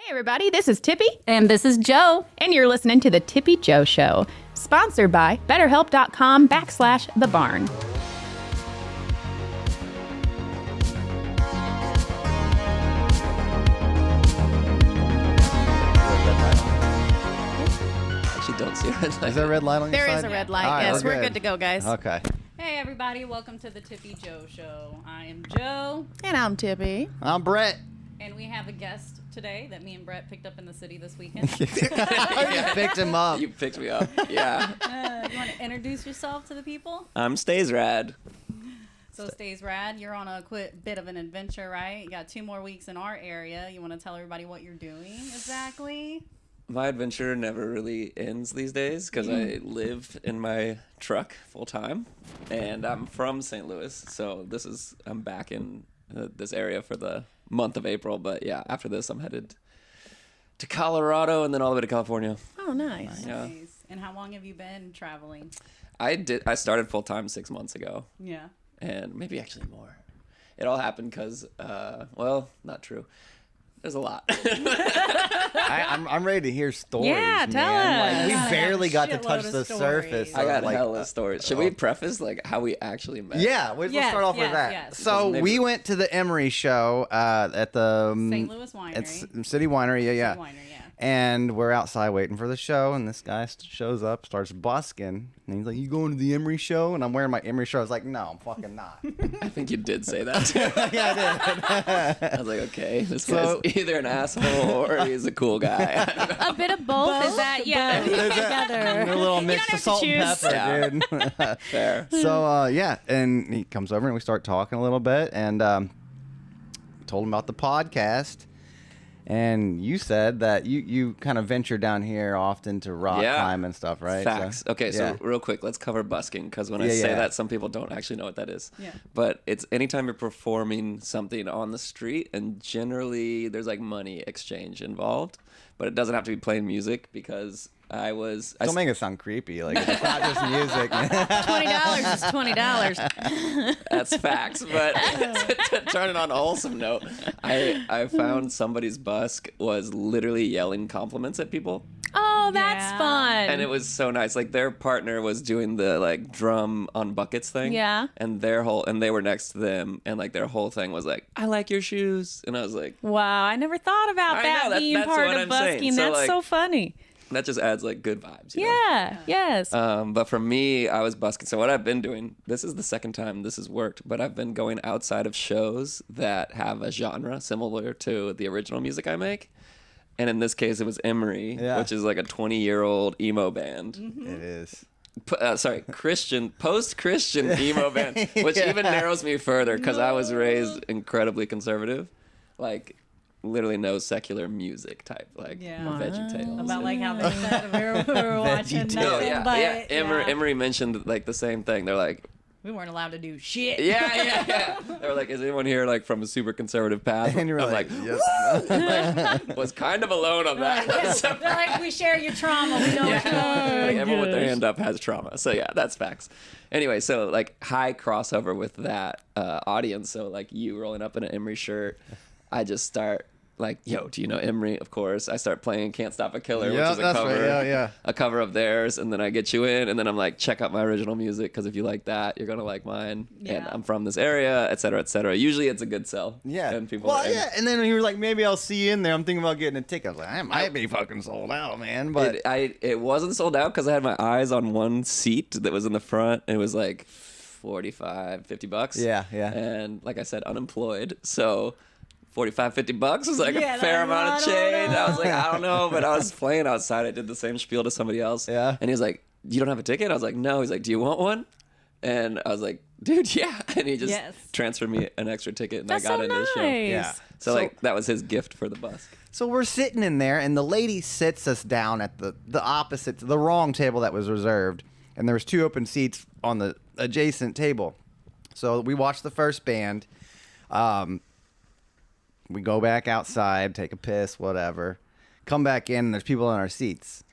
Hey everybody, this is Tippy. And this is Joe. And you're listening to the Tippy Jo Show, sponsored by BetterHelp.com/The Barn. Actually, don't see a red light. Is there a red light on your There side? is a red light. All right, Yes, we're good to go, guys. Okay. Hey everybody, welcome to the Tippy Jo Show. I am Joe, And I'm Tippy. I'm Brett. and we have a guest today that me and Brett picked up in the city this weekend. You picked him up. You picked me up. Yeah. You want to introduce yourself to the people? I'm Stazrad. So Stazrad, you're on a bit of an adventure, right? You got 2 more weeks in our area. You want to tell everybody what you're doing exactly? My adventure never really ends these days because I live in my truck full time, and I'm from St. Louis, so I'm back in this area for the month of April. But yeah, after this, I'm headed to Colorado and then all the way to California. Oh, nice. Yeah. Nice. And how long have you been traveling? I started full time 6 months ago, Yeah. and maybe actually more. It all happened because, well, not true. There's a lot. I'm ready to hear stories. Yeah, tell man. us. Like, we I barely got got a to touch shitload the of stories. surface. I got of, hella stories. Should we preface how we actually met? Yeah, we'll Yes, start off with yes, that. yes. So Maybe- we went to the Emery show at the St. Louis Winery. It's City Winery, yeah. City Winery, yeah. And we're outside waiting for the show, and this guy shows up, starts busking, and he's like, "You going to the Emery show?" And I'm wearing my Emery shirt. I was like, "No, I'm fucking not." I think you did say that. Yeah, I did. I was like, okay, this So- guy's either an asshole or he's a cool guy. A bit of both. Is that, yeah, A little mix have of to salt and choose. pepper, dude. Fair. So yeah, and he comes over and we start talking a little bit, and told him about the podcast. And you said that you kind of venture down here often to rock climb and stuff, right? Facts. Okay, so real quick, let's cover busking, because when I say Yeah. that, some people don't actually know what that is. Yeah. But it's anytime you're performing something on the street, and generally there's like money exchange involved, but it doesn't have to be playing music, because Don't make it sound creepy. Like it's not just music. $20 is $20. That's facts. But to turn it on a wholesome note, I found somebody's busk was literally yelling compliments at people. Oh, that's Yeah. fun. And it was so nice. Like their partner was doing the like drum on buckets thing. Yeah. And they were next to them, and like their whole thing was like, "I like your shoes," and I was like, Wow, I never thought about I that know, being that's part what of I'm saying. busking. So, That's like, so funny. that just adds like good vibes. You know? Yeah, yes. But for me, I was busking. So what I've been doing, this is the second time this has worked, but I've been going outside of shows that have a genre similar to the original music I make. And in this case, it was Emery, which is like a 20-year-old emo band. It is. Post-Christian emo band, which even narrows me further because I was raised incredibly conservative. Like, literally no secular music type, like VeggieTales. About like how they said we were watching VeggieTales. nothing but Emery mentioned like the same thing. They're like, we weren't allowed to do shit. yeah. They were like, is anyone here like from a super conservative path? And you were I'm like, like, was kind of alone on that. They're like, we share your trauma. We know what's going on. Like, everyone with their hand up has trauma. So yeah, that's facts. Anyway, so like high crossover with that audience. So like you rolling up in an Emery shirt, I just start like, yo, do you know Emery? Of course. I start playing Can't Stop a Killer, which is a that's cover, right. a cover of theirs, and then I get you in, and then I'm like, check out my original music, because if you like that, you're gonna like mine, and I'm from this area, et cetera, et cetera. Usually it's a good sell. Yeah. And people and then you were like, maybe I'll see you in there. I'm thinking about getting a ticket. I was like, I might be fucking sold out, man. But it wasn't sold out because I had my eyes on one seat that was in the front, and it was like $45-$50. Yeah. And like I said, unemployed, so $45-$50 was like Yeah, a fair I amount of don't change. know. I was like, I don't know, but I was playing outside. I did the same spiel to somebody else. Yeah. And he was like, you don't have a ticket? I was like, no. He's like, do you want one? And I was like, dude, yeah. And he just transferred me an extra ticket, and That's I got so into the show. nice. yeah. So like that was his gift for the busk. So we're sitting in there, and the lady sits us down at the opposite, the wrong table that was reserved, and there was 2 open seats on the adjacent table. So we watched the first band. We go back outside, take a piss, whatever. Come back in, and there's people in our seats.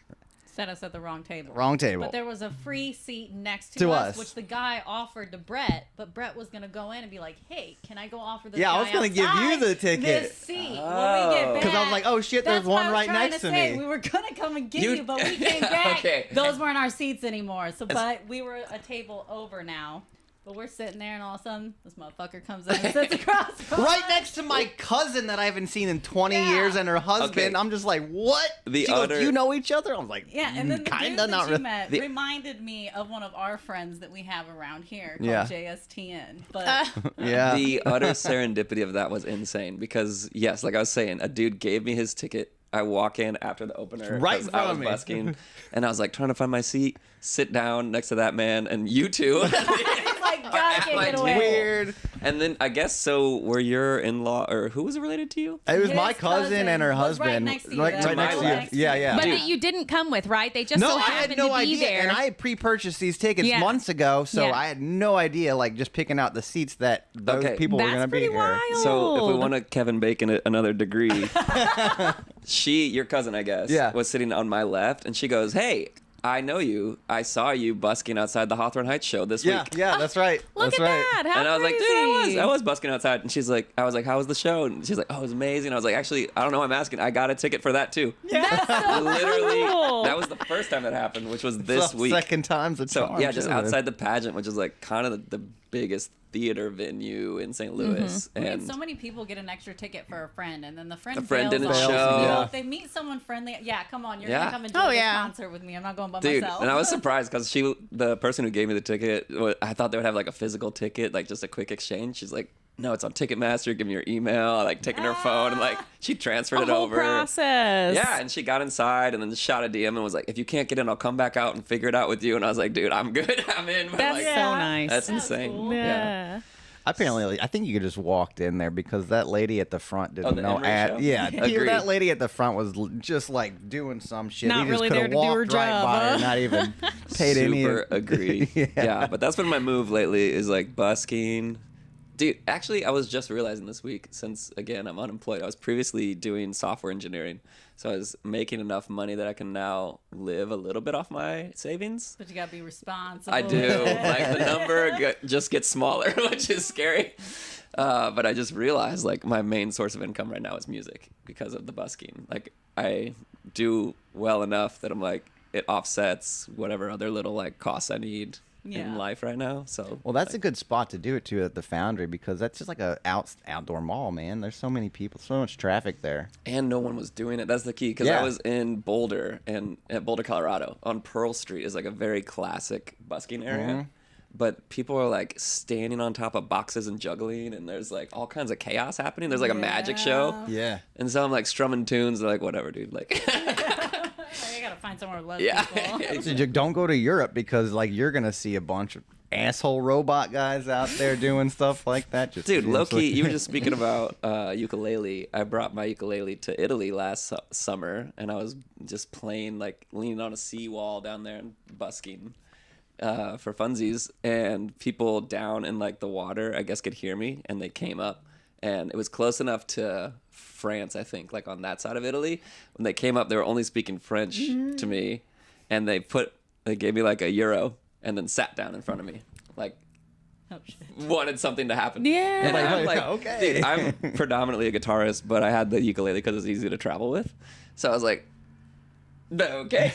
Set us at the wrong table. Wrong table. But there was a free seat next To to us. which the guy offered to Brett, but Brett was going to go in and be like, hey, can I go offer this Yeah, I guy was gonna give you outside the ticket. this seat? when we get back. Because I was like, oh shit, there's That's what I one was right trying next to to say. me. We were gonna come and get You- you, but we came back. Okay. Those weren't our seats anymore. So, but we were a table over now. But we're sitting there, and all of a sudden, this motherfucker comes in and sits across from Right us. next to my cousin that I haven't seen in 20 Yeah. years and her husband. Okay. I'm just like, what? The She goes, other- do you know each other? I'm like, Yeah, and then the dude kinda, that not you really. met The- reminded me of one of our friends that we have around here called Yeah. JSTN. But Yeah. The utter serendipity of that was insane because, yes, like I was saying, a dude gave me his ticket. I walk in after the opener. Right 'cause in front I of was me. busking, and I was like trying to find my seat, sit down next to that man, and you two. it's like, God, At can't my get away. table. Weird. And then I guess so. Were your in-law or who was it related to you? It was His my cousin and her was right husband. next to you, Right, though. right next to you. Next to Yeah, you. yeah. But Dude. that you didn't come with, right? They just No, so I happened had no to be idea, there. and I had pre-purchased these tickets Yeah. months ago, so Yeah. I had no idea, like, just picking out the seats that those Okay. people were That's going to be pretty here. wild. So if we Old. want to Kevin Bacon it another degree, your cousin, I guess, Yeah. was sitting on my left, and she goes, "Hey, I know you. I saw you busking outside the Hawthorne Heights show this Yeah, week." yeah, that's right. Look that's at right. that. How And I was like, crazy. dude, I was busking outside. And I was like, how was the show? And she's like, oh, it was amazing. I was like, actually, I don't know why I'm asking. I got a ticket for that too. That's so Literally, cool. that was the first time that happened, which was this So week. Second time's a So charm. yeah, just isn't it? outside the pageant, which is like kind of the biggest theater venue in St. Louis. I mean, And so many people get an extra ticket for a friend, and then the friend The friend bails didn't on them. show. You know, Yeah. if they meet someone friendly, yeah, come on, you're Yeah. gonna come enjoy Oh, this yeah. concert with me. I'm not going by dude, myself. and I was surprised because the person who gave me the ticket, I thought they would have like a physical ticket, like just a quick exchange. She's like, no, it's on Ticketmaster. Give me your email. I like taking her phone and like she transferred a it whole over. process. Yeah, and she got inside and then shot a DM and was like, if you can't get in, I'll come back out and figure it out with you. And I was like, dude, I'm good. I'm in. But That's like, so nice. That's That was insane. cool. Yeah. Apparently, I think you could just walked in there because that lady at the front didn't the know. Emery show? Yeah, Agreed. that lady at the front was just like doing some shit. Not He just really could there have to do her walked right job, by her, huh? not even paid any. Super agree. Yeah. Yeah, but that's been my move lately is like busking. Dude, actually, I was just realizing this week, since, again, I'm unemployed, I was previously doing software engineering. So I was making enough money that I can now live a little bit off my savings. But you gotta be responsible. I do. Like, the number just gets smaller, which is scary. But I just realized, like, my main source of income right now is music because of the busking. Like, I do well enough that I'm like, it offsets whatever other little, like, costs I need Yeah. in life right now. So Well, that's a good spot to do it too at the Foundry because that's just like a outdoor mall, man. There's so many people, so much traffic there. and no one was doing it. That's the key because Yeah. I was in Boulder and at Boulder, Colorado, on Pearl Street is like a very classic busking area. Mm-hmm. But people are like standing on top of boxes and juggling, and there's like all kinds of chaos happening. There's like a magic show, Yeah. and so I'm like strumming tunes. They're like, whatever, dude. Like, I gotta find somewhere less yeah. people. So don't go to Europe because like you're gonna see a bunch of asshole robot guys out there doing stuff like that. Just Dude, it's Loki, like- you were just speaking about ukulele. I brought my ukulele to Italy last summer, and I was just playing, like, leaning on a seawall down there and busking for funsies. And people down in, like, the water, I guess, could hear me, and they came up. And it was close enough to France, I think, like, on that side of Italy. When they came up, they were only speaking French to me, and they gave me, like, €1 and then sat down in front of me, like, Oh shit. wanted something to happen. Yeah. And I'm like, okay. dude, I'm predominantly a guitarist, but I had the ukulele because it's easy to travel with. So I was like, okay.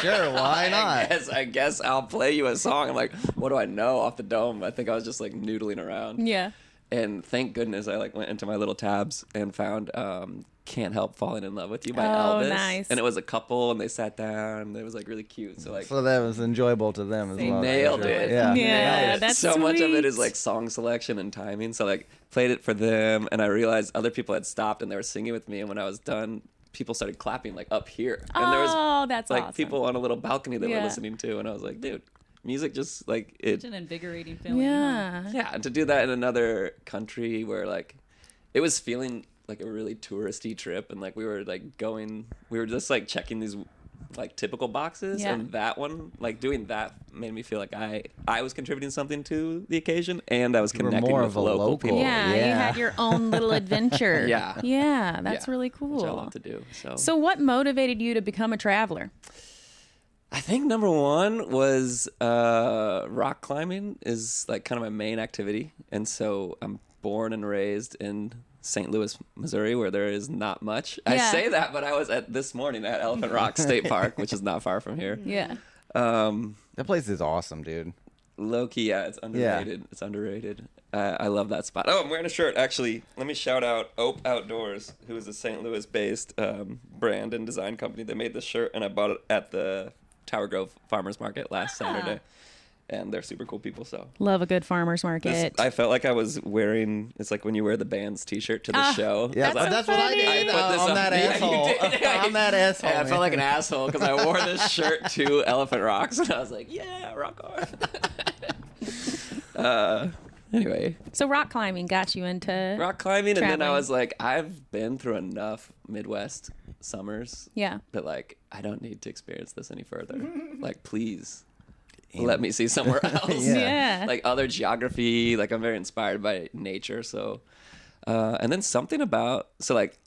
Sure, why not? I guess I'll play you a song. I'm like, what do I know off the dome? I think I was just like noodling around. Yeah. And thank goodness I like went into my little tabs and found Can't Help Falling in Love with You by Oh, Elvis. nice. And it was a couple and they sat down and it was like really cute. So like So that was enjoyable to them as They well. nailed Sure. it. Yeah. Yeah, Nailed it. that's so much of it is sweet. like song selection and timing. So like played it for them, and I realized other people had stopped and they were singing with me. And when I was done, people started clapping like up here, and there was Oh, that's like awesome. people on a little balcony that were Yeah. listening to. And I was like, dude, music just like it. Such an invigorating feeling. huh? Yeah. Yeah, and to do that in another country where like it was feeling like a really touristy trip, and like we were just like checking these like typical boxes, Yeah. and that one, like doing that made me feel like I was contributing something to the occasion, and I was You were connecting more with of a local local. people. Yeah, you Yeah. had your own little adventure. Yeah. Yeah, that's Yeah, really which cool. I love to do. So what motivated you to become a traveler? I think number one was rock climbing is like kind of my main activity, and so I'm born and raised in St. Louis, Missouri, where there is not much. I Yeah. say that, but I was this morning at Elephant Rock State Park, which is not far from here. Yeah. That place is awesome, dude. Low key, yeah, it's underrated. Yeah. It's underrated. I love that spot. Oh, I'm wearing a shirt. Actually, let me shout out Ope Outdoors, who is a St. Louis-based brand and design company. They made this shirt, and I bought it at the Tower Grove Farmers Market last Saturday. And they're super cool people, so. Love a good farmer's market. I felt like I was wearing, it's like when you wear the band's t-shirt to the show. Yeah, That's so what I funny. did. I put this I'm up- that yeah, you asshole. did. I'm that asshole. Yeah, I man. felt like an asshole because I wore this shirt to Elephant Rocks, and I was like, yeah, rock on. Anyway, So rock climbing got you into rock climbing, and then I Traveling. was like, I've been through enough Midwest summers Yeah. that, like, I don't need to experience this any further. Like, please let me see somewhere else. Yeah. Like other geography. Like, I'm very inspired by nature. So, and then something about, so like,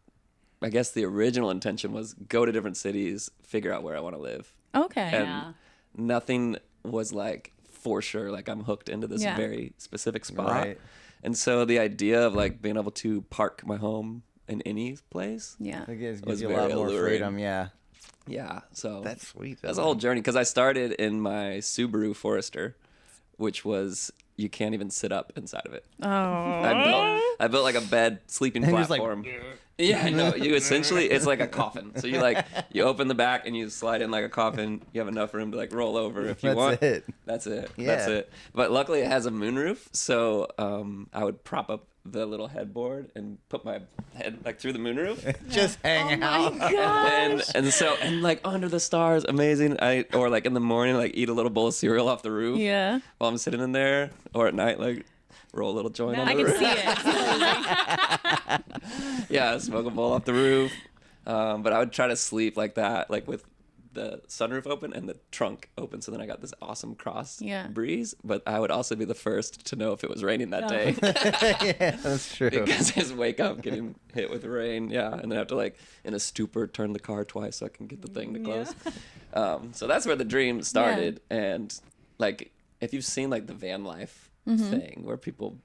I guess the original intention was go to different cities, figure out where I want to live. Okay. And nothing was like for sure, like I'm hooked into this Yeah. very specific spot. Right. And so the idea of like being able to park my home in any place. Yeah. It gives was you a lot very more alluring. freedom. Yeah. Yeah. So That's sweet. that's a whole journey because I started in my Subaru Forester, which was you can't even sit up inside of it. Oh. I built like a bed sleeping And he was like, platform. Yeah, no, you essentially it's like a coffin. So you open the back and you slide in like a coffin. You have enough room to like roll over if you That's want. it. That's it. Yeah. That's it. But luckily it has a moonroof, so I would prop up the little headboard and put my head like through the moonroof. Just hang out. and like under the stars, amazing. Or like in the morning, like eat a little bowl of cereal off the roof. Yeah. While I'm sitting in there, or at night, like roll a little joint on I the can roof. see it. Yeah, smoke a bowl off the roof. But I would try to sleep like that, like with the sunroof open and the trunk open. So then I got this awesome cross Yeah. breeze. But I would also be the first to know if it was raining that day. Yeah, that's true. Because I just wake up getting hit with rain. Yeah. And then I have to like in a stupor turn the car twice so I can get the thing to close. So that's where the dream started. And like if you've seen like the van life thing where people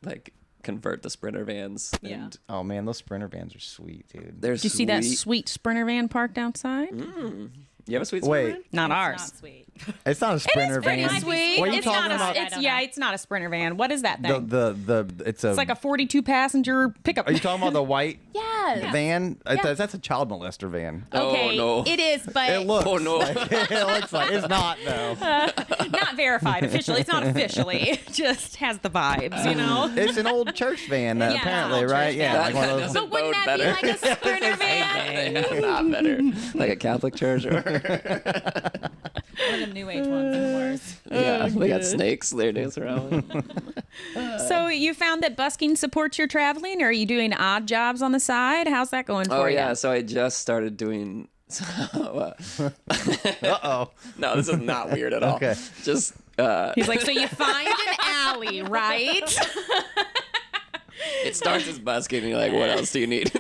like convert the Sprinter vans. Yeah. And Oh man, those Sprinter vans are sweet, dude. they're Did you see that sweet Sprinter van parked outside? You have a sweet Wait, Sprinter van? Not It's ours. not sweet. it's not a Sprinter Pretty van. sweet. What are you It's talking not about? a, it's not a Sprinter van. What is that thing? It's It's like a 42 passenger pickup. Are you talking about the white Yes. van? Yeah. That's a child molester van. Okay. Oh, no. It is, but It looks. Oh, no. Like, it looks like it's not though. not verified officially. It's not officially. It just has the vibes, you know? It's an old church van, Yeah, apparently, old right? church Yeah, van. like one of those. Doesn't But wouldn't bode that better. be like a Sprinter van? Not better. Like a Catholic church or One of them new age ones, of course. yeah, we got snakes they're dancing around. So you found that busking supports your traveling, or are you doing odd jobs on the side? How's that going for Oh you? yeah, so I just started doing. Uh-oh. No, this is not weird at all. Okay. Just He's like, so you find an alley, right? it starts as busking, and you're like, what else do you need?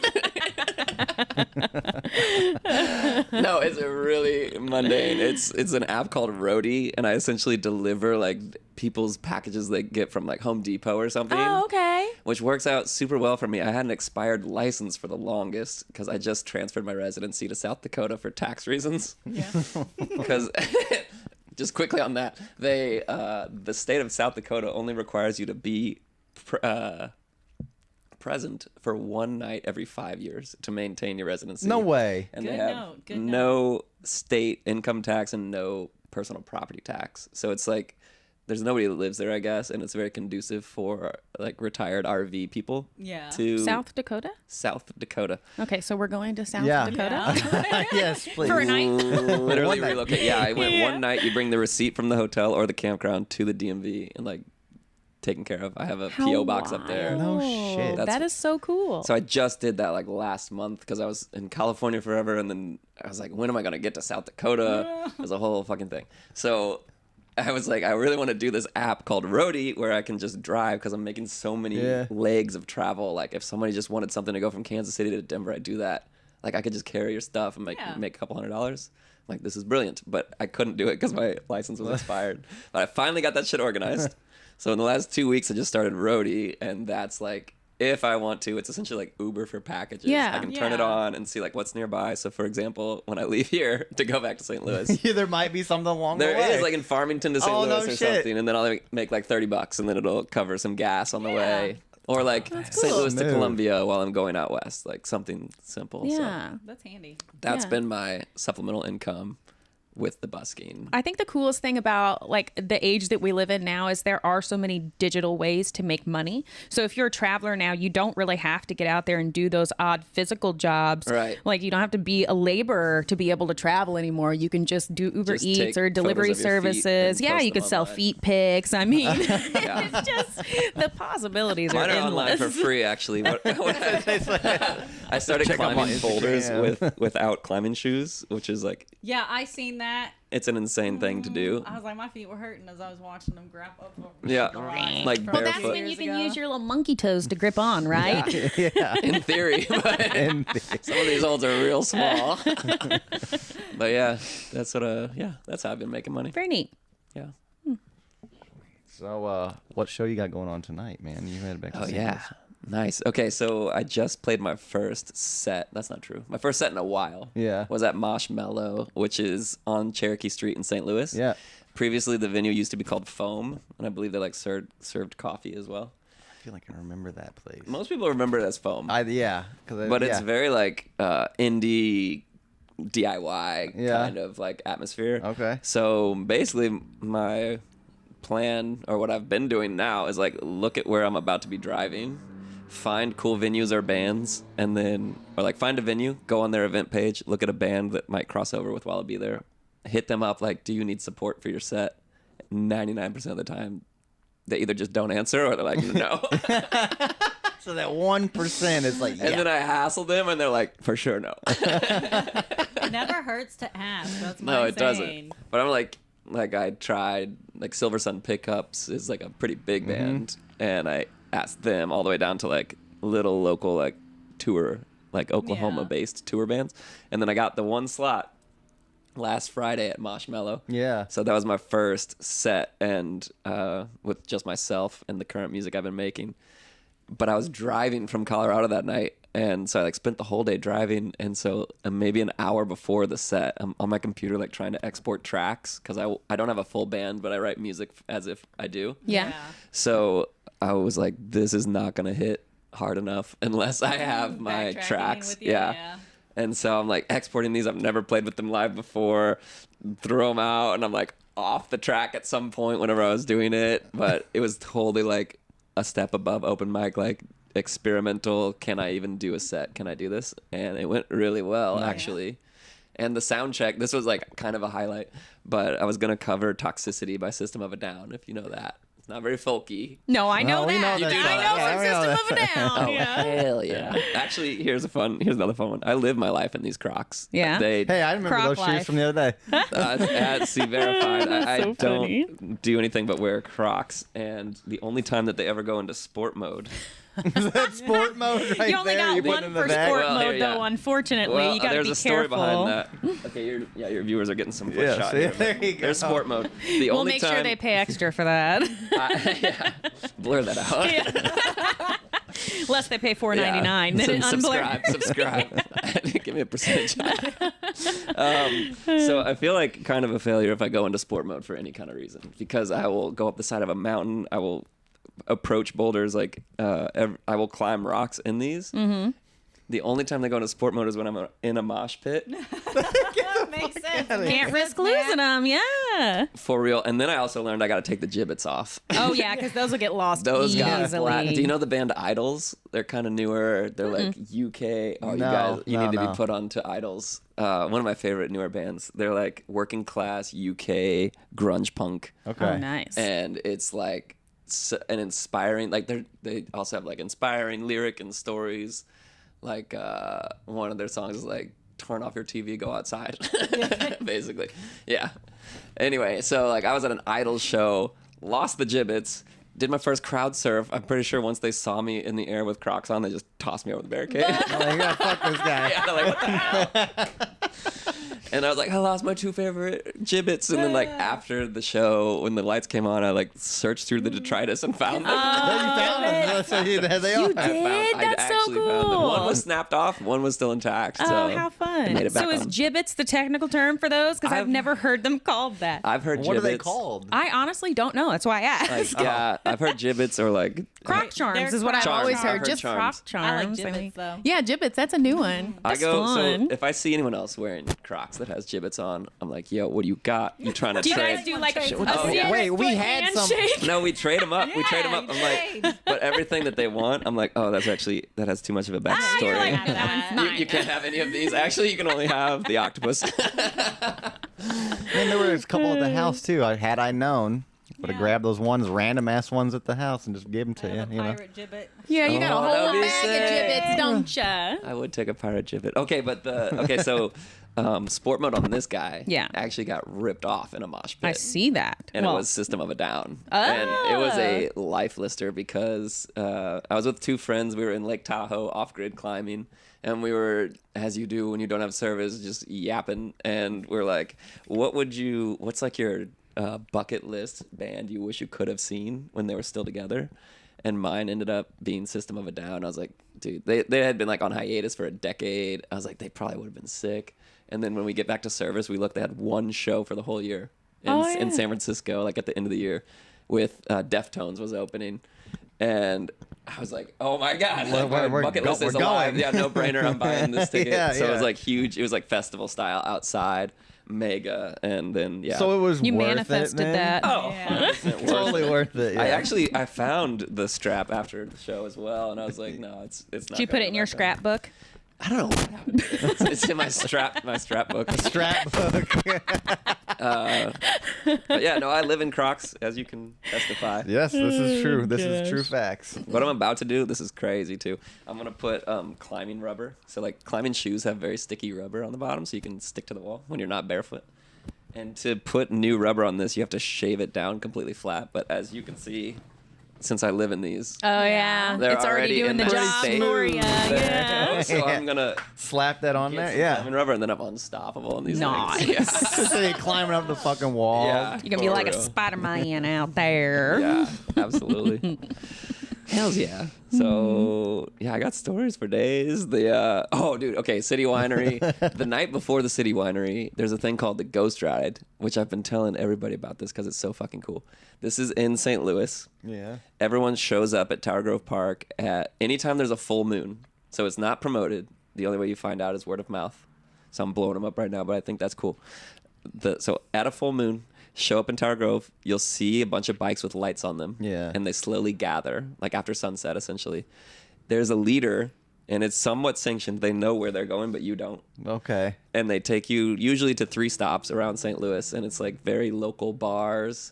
No, it's a really mundane. It's an app called Roadie, and I essentially deliver like people's packages they get from like Home Depot or something. Oh, okay. Which works out super well for me. I had an expired license for the longest because I just transferred my residency to South Dakota for tax reasons. Yeah. Because just quickly on that, the state of South Dakota only requires you to be present for one night every 5 years to maintain your residency. No way. And Good they have note, good no state income tax and no personal property tax. So it's like there's nobody that lives there, I guess, and it's very conducive for like retired RV people. Yeah. To South Dakota? South Dakota. Okay, so we're going to South Yeah. Dakota Yes, please. for a night? Literally One night. relocate. Yeah, I went one night. You bring the receipt from the hotel or the campground to the DMV and like taken care of. I have a PO box up there. No shit. That is so cool. So I just did that like last month because I was in California forever, and then I was like, when am I gonna get to South Dakota? It was a whole fucking thing. So I was like, I really want to do this app called Roadie where I can just drive because I'm making so many legs of travel. Like if somebody just wanted something to go from Kansas City to Denver, I'd do that. Like I could just carry your stuff and make a couple $100. Like this is brilliant, but I couldn't do it because my license was expired. But I finally got that shit organized. So in the last 2 weeks, I just started Roadie, and that's like if I want to, it's essentially like Uber for packages. Yeah. I can turn it Yeah. on and see like what's nearby. So for example, when I leave here to go back to St. Louis, There might be something along the there way. is like in Farmington to St. Oh, no Louis or shit. something, and then I'll make like $30 and then it'll cover some gas on the way. Or like St. cool. Louis to Smooth. Columbia while I'm going out west, like something simple. So Yeah. That's handy. that's Yeah. been my supplemental income with the busking. I think the coolest thing about like the age that we live in now is there are so many digital ways to make money. So if you're a traveler now, you don't really have to get out there and do those odd physical jobs. Right. Like you don't have to be a laborer to be able to travel anymore. You can just do Uber Just Eats take or delivery photos of your feet services. and Yeah, post you them could sell online. feet pics. I mean, Yeah. it's just the possibilities Mine are are online endless. for free, actually. I started Check 'em on climbing boulders Instagram. without climbing shoes, which is like Yeah, I seen that. it's an insane thing to do. I was like, my feet were hurting as I was watching them grab up. Yeah, the rocks like from Well, that's barefoot. when you years can ago. use your little monkey toes to grip on, right? Yeah. In theory, but And some of these holds are real small. But yeah, that's how I've been making money. Very neat. Yeah. so, what show you got going on tonight, man? You headed back to Oh St. yeah. Louis. Nice. Okay, so I just played my first set. That's not true. My first set in a while. Yeah. Was at Marshmallow, which is on Cherokee Street in St. Louis. Yeah. Previously, the venue used to be called Foam, and I believe they like served coffee as well. I feel like I remember that place. Most people remember it as Foam, Yeah. but it's very like indie DIY Yeah. kind of like atmosphere. Okay. So basically, my plan or what I've been doing now is like look at where I'm about to be driving, find cool venues or bands, and then or like find a venue, go on their event page, look at a band that might cross over with while I'll be there, hit them up like, do you need support for your set? 99% of the time, they either just don't answer or they're like, no. So that 1% is like, yeah. And then I hassle them and they're like, for sure, no. It never hurts to ask. That's my No, it saying. doesn't. But I'm like I tried, like Silver Sun Pickups is like a pretty big band. And I asked them all the way down to like little local like tour, like Oklahoma based tour bands. And then I got the one slot last Friday at Marshmallow. Yeah. So that was my first set and with just myself and the current music I've been making. But I was driving from Colorado that night, and so I like spent the whole day driving, and so maybe an hour before the set, I'm on my computer like trying to export tracks because I don't have a full band, but I write music as if I do. Yeah. So I was like, this is not gonna hit hard enough unless I have my Backtracking tracks. with you, yeah. And so I'm like exporting these. I've never played with them live before. Throw them out, and I'm like off the track at some point whenever I was doing it. But it was totally like a step above open mic, like experimental. Can I even do a set? Can I do this? And it went really well, actually. And the sound check, this was like kind of a highlight. But I was gonna cover "Toxicity" by System of a Down, if you know that. It's not very folky. No, I know No, we that. know that. I know Yeah, we know from System of a Down. Yeah. Hell yeah! Actually, here's another fun one. I live my life in these Crocs. Yeah? They Hey, I remember Croc those shoes life. from the other day. see verified. I so don't funny. do anything but wear Crocs, and the only time that they ever go into sport mode. That sport mode right You only there. got you put one in the for bag. sport Well, mode, here, yeah. though, unfortunately. Well, you got to there's be a story careful. behind that. Okay, your viewers are getting some foot Yeah, shot see, here. there you go. There's sport mode. The We'll only make time sure they pay extra for that. yeah, blur that out. Less they pay $4.99. Then it unblur. Subscribe. Give me a percentage. So I feel like kind of a failure if I go into sport mode for any kind of reason, because I will go up the side of a mountain. I will approach boulders like I will climb rocks in these. Mm-hmm. The only time they go into sport mode is when I'm in a mosh pit. That makes sense. Can't risk losing them. Yeah. For real. And then I also learned I got to take the gibbets off. Oh, yeah, because those will get lost Those guys. easily. Do you know the band Idols? They're kind of newer. They're like UK. Oh, you No, guys, you no, need to no. be put onto Idols. One of my favorite newer bands. They're like working class UK grunge punk. Okay. Oh, nice. And it's like an inspiring, like they also have like inspiring lyric and stories. Like one of their songs is like, turn off your TV, go outside. Basically. Yeah. Anyway, so like I was at an Idol show, lost the gibbets, did my first crowd surf. I'm pretty sure once they saw me in the air with Crocs on, they just tossed me over the barricade. Oh, you gotta fuck this guy. Yeah, they're like, what the hell? And I was like, I lost my 2 favorite gibbets. And then like after the show, when the lights came on, I like searched through the detritus and found them. No, you found them. So there they You are. did? I That's so actually found them. cool. One was snapped off, one was still intact. Oh, So how I made fun. it back So is on. gibbets the technical term for those? Because I've I've- never heard them called that. I've heard What gibbets. are they called? I honestly don't know. That's why I asked. Like, yeah, I've heard gibbets or like Croc charms They're is what I've croc always charms. I've heard. heard Just charms. croc charms. I like mean- gibbets though. Yeah, gibbets. That's a new one. I That's go. fun. So if I see anyone else wearing Crocs that has gibbets on, I'm like, yo, what do you got? You trying to Do you trade? guys do like a Oh, yeah. Wait, we had some. handshake? No, we trade them up. we trade them Yeah, up. you I'm like, trade. but everything that they want, I'm like, oh, that has too much of a backstory. You're like, None no, of that that. one's you, mine. you can't have any of these. Actually, you can only have the octopus. And there was a couple at the house too. Had I known, would have Yeah. grabbed those ones, random ass ones at the house, and just give them to I have you. a You know. pirate gibbet. Yeah, you got a Oh, whole that'd be bag of sick. gibbets, don't ya? I would take a pirate gibbet. Okay, but so sport mode on this guy Yeah. actually got ripped off in a mosh pit. I see that. And Well, it was System of a Down. And it was a life lister because I was with 2 friends. We were in Lake Tahoe off-grid climbing. And we were, as you do when you don't have service, just yapping. And we're like, what's like your bucket list band you wish you could have seen when they were still together? And mine ended up being System of a Down. I was like, dude, they had been like on hiatus for a decade. I was like, they probably would have been sick. And then when we get back to service, we looked, they had 1 show for the whole year in San Francisco, like at the end of the year, with Deftones was opening. And I was like, oh my God, like, my we're bucket go- list is we're alive. going. Yeah, no brainer. I'm buying this ticket. Yeah, so it was yeah. like huge. It was like festival style outside, mega. And then, yeah. So it was you worth manifested it, man? that. Oh, Yeah. 100% worth Totally it. worth it. Yeah. I found the strap after the show as well, and I was like, no, it's not. Did you put gonna it in go your back on. scrapbook? I don't know what happened. It's in my strap book. strap book. But yeah, no, I live in Crocs, as you can testify. Yes, this is true. This is true facts. What I'm about to do, this is crazy too. I'm gonna put climbing rubber. So like climbing shoes have very sticky rubber on the bottom, so you can stick to the wall when you're not barefoot. And to put new rubber on this, you have to shave it down completely flat. But as you can see, since I live in these, Oh yeah, they're it's already doing in the that job state. for you. There. Yeah. So I'm gonna Slap that on get there. some Yeah. climbing rubber, and then I'm unstoppable in these Nice. things. Yeah. So you're climbing up the fucking wall. Yeah. You're gonna be For like a real. Spider-Man out there. Yeah, absolutely. Hells yeah. So yeah, I got stories for days. Okay, City Winery. The night before the City Winery, there's a thing called the Ghost Ride, which I've been telling everybody about this because it's so fucking cool. This is in St. Louis. Yeah. Everyone shows up at Tower Grove Park at anytime there's a full moon. So it's not promoted. The only way you find out is word of mouth. So I'm blowing them up right now, but I think that's cool. So at a full moon, show up in Tower Grove, you'll see a bunch of bikes with lights on them. Yeah. And they slowly gather, like after sunset, essentially. There's a leader, and it's somewhat sanctioned. They know where they're going, but you don't. Okay. And they take you usually to 3 stops around St. Louis, and it's like very local bars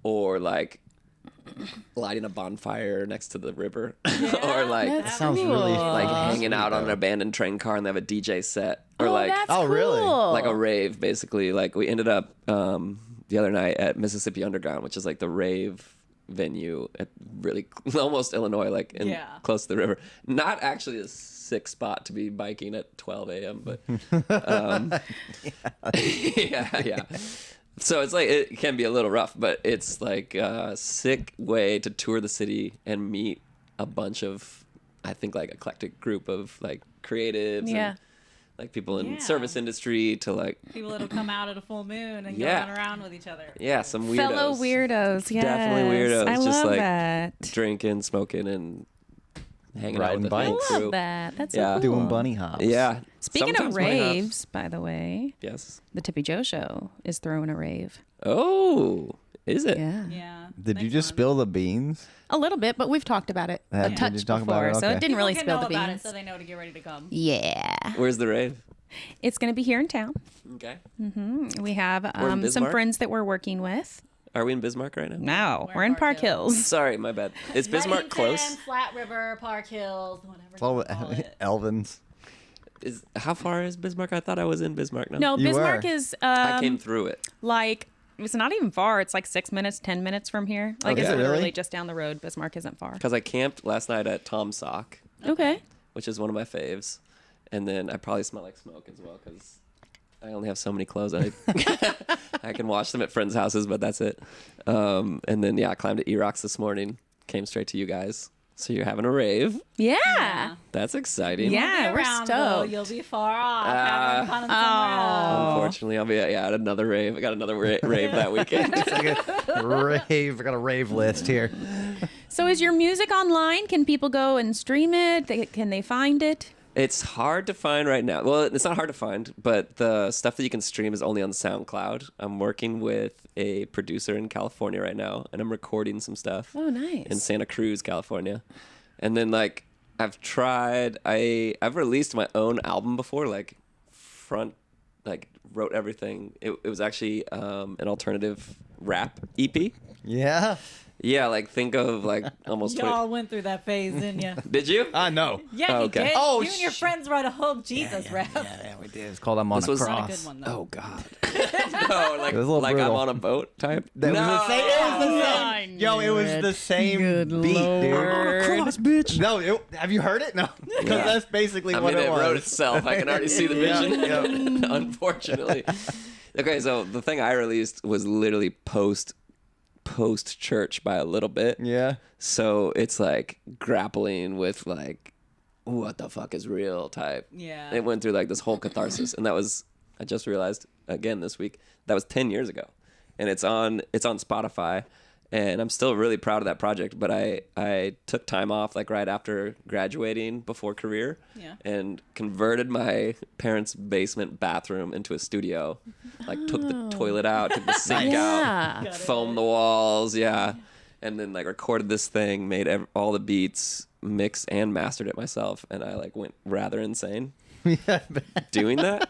or like lighting a bonfire next to the river or like That's Sounds cool. really like fun. hanging out on an Though. abandoned train car and they have a DJ set or Oh, like that's Oh, really? cool. like a rave basically. Like we ended up the other night at Mississippi Underground, which is like the rave venue at really almost Illinois, like in Yeah. close to the river. Not actually a sick spot to be biking at 12 a.m. but yeah. So it's like it can be a little rough, but it's like a sick way to tour the city and meet a bunch of, I think, like eclectic group of like creatives Yeah. and like people in Yeah. service industry to like People that'll come out at a full moon and Yeah. go run around with each other. some weirdos. Fellow weirdos, yes. Definitely weirdos. I Just love like that. drinking, smoking, and hanging out Riding with the bikes. whole I crew. love that. That's Yeah. so cool. Doing bunny hops. Yeah. Speaking Sometimes of bunny hops. raves, by the way, Yes. the Tippy Jo Show is throwing a rave. Oh, is it? Yeah. Yeah. Did you next just month. spill the beans? A little bit, but we've talked about it Yeah, a did touch you talk about before, it? so Okay. it didn't really People spill can the know about beans. it so they know to get ready to come. Yeah. Where's the rave? It's going to be here in town. Okay. We have in some Bismarck? friends that we're working with. Are we in Bismarck right now? No, We're we're in in Park Park Hills. Hills. Sorry, my bad. Is Bismarck close? Reddington, Flat River, Park Hills, whatever It's all you call it. Elvins. How far is Bismarck? I thought I was in Bismarck now. No, You Bismarck were. is I came through it. like, it's not even far. It's like 6 minutes, 10 minutes from here. Like, Okay. it's Is it literally really? just down the road. Bismarck isn't far. Because I camped last night at Tom Sock, Okay. which is one of my faves. And then I probably smell like smoke as well because I only have so many clothes. I can wash them at friends' houses, but that's it. And then I climbed to E-Rocks this morning. Came straight to you guys. So you're having a rave. Yeah. That's exciting. Yeah, we're Around, stoked. though, you'll be far off. Having fun somewhere else. Unfortunately, I'll be at another rave. I got another rave that weekend. It's like a rave. I got a rave list here. So is your music online? Can people go and stream it? Can they find it? It's hard to find right now. Well, it's not hard to find, but the stuff that you can stream is only on SoundCloud. I'm working with a producer in California right now, and I'm recording some stuff. Oh, nice. In Santa Cruz, California. And then, like, I've released my own album before, like, wrote everything. It was actually an alternative rap EP. Yeah. Yeah, like, think of, like, almost 20... Y'all went through that phase, didn't you? Did you? I know. Yeah, Oh, you okay. did. Oh, you and your friends wrote a whole Jesus rap. Yeah, we did. It's called I'm on This a was Cross. Not a good one, though. Oh, God. No, like, It was a little I'm brutal. on a boat type? That was the same. It was the same. Yo, it was the same beat, dude. Cross, bitch. No, have you heard it? No, because Yeah. that's basically I what mean, it it was. wrote itself. I can already see the Yeah, vision. yeah. Unfortunately. Okay, so the thing I released was literally post church by a little bit. Yeah. So it's like grappling with like, what the fuck is real type. Yeah. It went through like this whole catharsis, and I just realized again this week that was 10 years ago, and it's on Spotify. And I'm still really proud of that project, but I took time off like right after graduating before career, and converted my parents' basement bathroom into a studio. Like took the toilet out, took the sink out, foamed the walls, and then like recorded this thing, made all the beats, mixed and mastered it myself, and I like went rather insane doing that.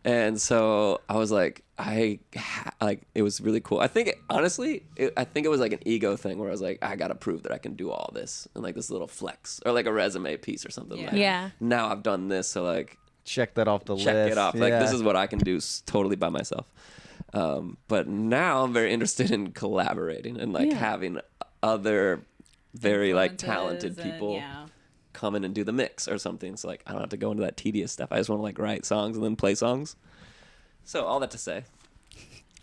And so I was like, it was really cool. I think, honestly, it was like an ego thing where I was like, I got to prove that I can do all this. And like this little flex or like a resume piece or something. Like, Yeah. now I've done this. So like, Check that off the list. check it off. Like, Yeah. this is what I can do totally by myself. But now I'm very interested in collaborating and like having other very like talented Influences people and, come in and do the mix or something. So like I don't have to go into that tedious stuff. I just want to like write songs and then play songs. So all that to say,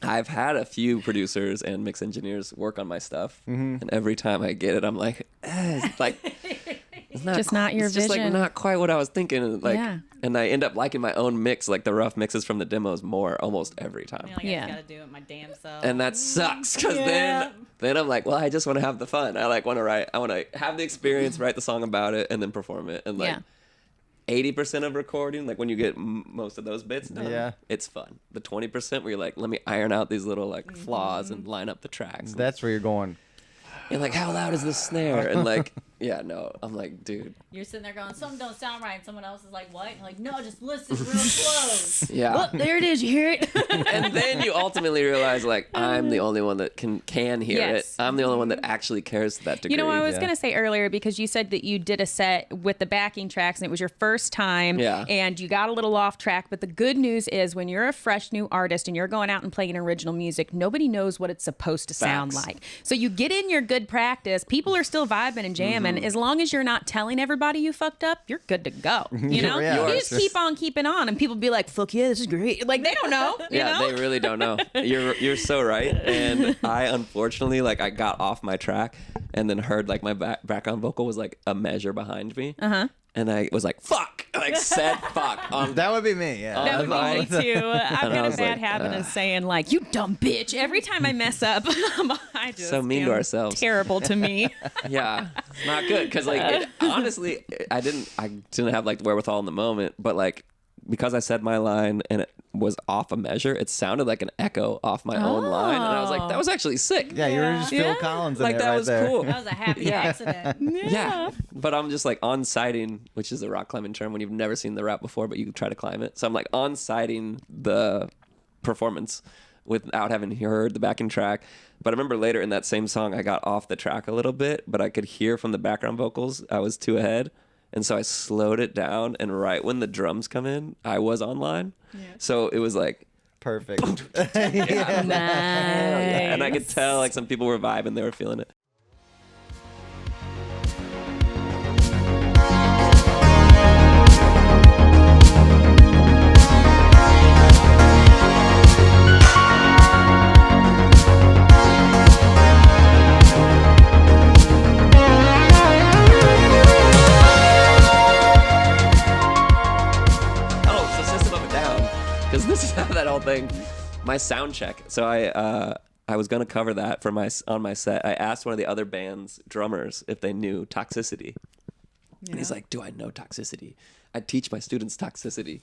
I've had a few producers and mix engineers work on my stuff, and every time I get it, I'm like, it's like it's Just not your it's just like vision. not quite what I was thinking. And, like, Yeah. and I end up liking my own mix, like the rough mixes from the demos, more almost every time. Like, I Yeah. just gotta do it my damn self. And that sucks because then I'm like, well, I just want to have the fun. I like want to write. I want to have the experience, write the song about it, and then perform it. And like 80% of recording, like when you get most of those bits done, it's fun. The 20% where you're like, let me iron out these little like flaws and line up the tracks. That's where you're going. And like, how loud is this snare? And like, I'm like, dude. You're sitting there going, something don't sound right. And someone else is like, what? You're like, no, just listen real close. Yeah. Oh, there it is. You hear it? And then you ultimately realize, like, I'm the only one that can hear it. Yes. I'm the only one that actually cares to that degree. You know, I was going to say earlier, because you said that you did a set with the backing tracks and it was your first time and you got a little off track. But the good news is when you're a fresh new artist and you're going out and playing original music, nobody knows what it's supposed to sound like. So you get in your good practice. People are still vibing and jamming. As long as you're not telling everybody you fucked up, you're good to go. You know? Yeah. You just keep on keeping on and people be like, fuck yeah, this is great. Like, they don't know. You know? They really don't know. You're so right. And I unfortunately, like, I got off my track and then heard like my background vocal was like a measure behind me. And I was like, fuck. I like said fuck. That would be me. Yeah. That would be me too. I've And I got a was bad like, habit of saying like, "You dumb bitch." Every time I mess up, I just So mean to am ourselves. Terrible to me. Yeah, it's not good because like honestly, I didn't have like the wherewithal in the moment, but like because I said my line and it was off a measure, it sounded like an echo off my own line, and I was like, that was actually sick. Yeah, you were just Phil Yeah. Collins in Like it that right was there. cool. That was a happy accident. Yeah, but I'm just like on sighting, which is a rock climbing term when you've never seen the rap before, but you try to climb it. So I'm like on sighting the performance without having heard the backing track. But I remember later in that same song, I got off the track a little bit, but I could hear from the background vocals I was too ahead. And so I slowed it down, and right when the drums come in, I was online. So it was like Perfect. Nice. and I could tell like some people were vibing, they were feeling it. that whole thing. My sound check. So I was gonna cover that for on my set. I asked one of the other band's drummers if they knew Toxicity, and he's like, "Do I know Toxicity? I teach my students Toxicity."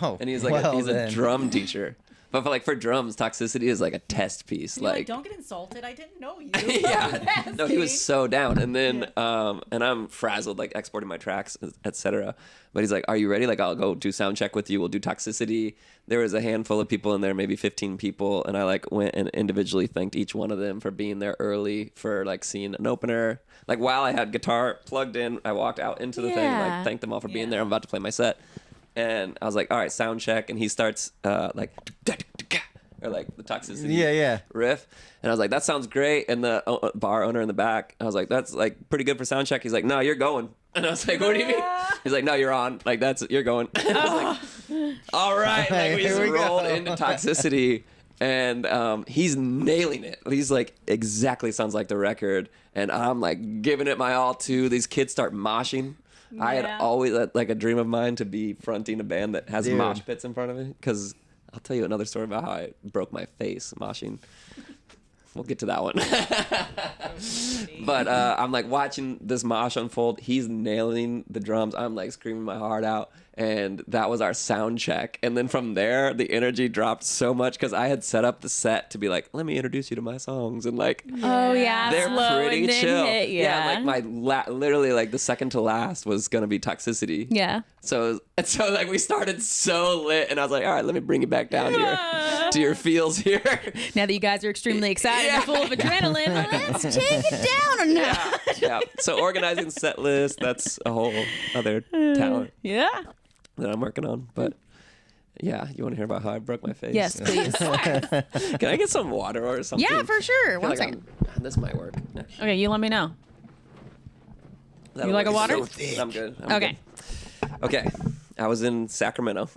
Oh, and he's like, well, he's then. a drum teacher. But for drums, Toxicity is like a test piece. You're like, don't get insulted. I didn't know you. Yeah. No, he was so down. And then, and I'm frazzled, like exporting my tracks, etc. But he's like, "Are you ready? Like, I'll go do sound check with you. We'll do Toxicity." There was a handful of people in there, maybe 15 people, and I like went and individually thanked each one of them for being there early, for like seeing an opener. Like while I had guitar plugged in, I walked out into the thing, like thanked them all for being there. I'm about to play my set. And I was like, "All right, sound check." And he starts like, or like the Toxicity riff. And I was like, "That sounds great." And the bar owner in the back, I was like, "That's like pretty good for sound check." He's like, "No, you're going." And I was like, "What do you mean?" He's like, "No, you're on. Like you're going." And I was like, "All right." Like we just rolled into Toxicity. And he's nailing it. He's like, exactly sounds like the record. And I'm like giving it my all too. These kids start moshing. Yeah. I had always like a dream of mine to be fronting a band that has mosh pits in front of it. Because I'll tell you another story about how I broke my face moshing. We'll get to that one. But I'm like watching this mosh unfold. He's nailing the drums. I'm like screaming my heart out. And that was our sound check. And then from there, the energy dropped so much because I had set up the set to be like, "Let me introduce you to my songs." And like, they're slow pretty and then chill. hit, Like my literally like the second to last was gonna be Toxicity. Yeah. So like we started so lit, and I was like, "All right, let me bring you back down to your feels here." Now that you guys are extremely excited and full of adrenaline, let's take it down a notch. Yeah. So organizing set list, that's a whole other talent. Yeah. That I'm working on. But yeah, you want to hear about how I broke my face? Yes, please. Can I get some water or something? Yeah, for sure. One like second. This might work. Okay, you let me know. That'll You like a work. water? So thick. I'm good. Okay. Okay. I was in Sacramento,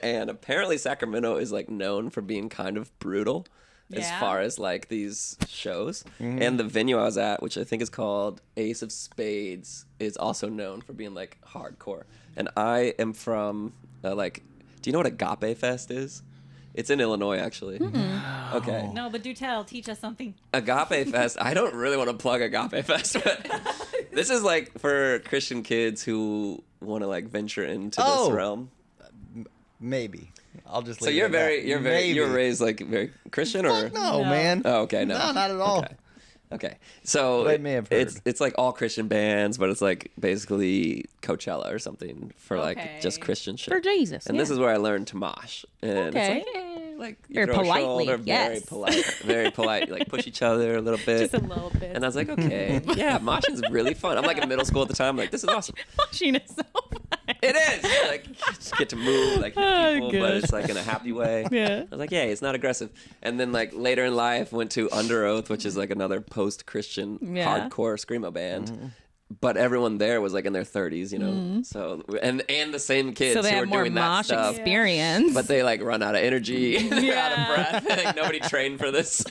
and apparently Sacramento is like known for being kind of brutal as far as like these shows. Mm-hmm. And the venue I was at, which I think is called Ace of Spades, is also known for being like hardcore. And I am from like, do you know what Agape Fest is? It's in Illinois, actually. Mm-hmm. Okay. No, but do tell. Teach us something. Agape Fest. I don't really want to plug Agape Fest, but this is like for Christian kids who want to like venture into this realm. Maybe. I'll just. So you're raised like very Christian, or no, man. Oh, okay, no, not at all. Okay. So I may have heard. It's like all Christian bands, but it's like basically Coachella or something for like just Christian shit. For Jesus. And this is where I learned to mosh. And it's like you very throw a politely, shoulder, very polite. You like push each other a little bit. Just a little bit. And I was like, okay, yeah, moshing's really fun. I'm like in middle school at the time, like this is awesome. Moshing is so fun. It is. Like you just get to move, like hit people, but it's like in a happy way. Yeah. I was like, yeah, it's not aggressive. And then like later in life, went to Under Oath, which is like another post-Christian hardcore screamo band. Mm-hmm. But everyone there was like in their 30s, you know. Mm-hmm. So and the same kids so they who have were more doing that mosh stuff. Experience. But they like run out of energy, they're out of breath. Like nobody trained for this.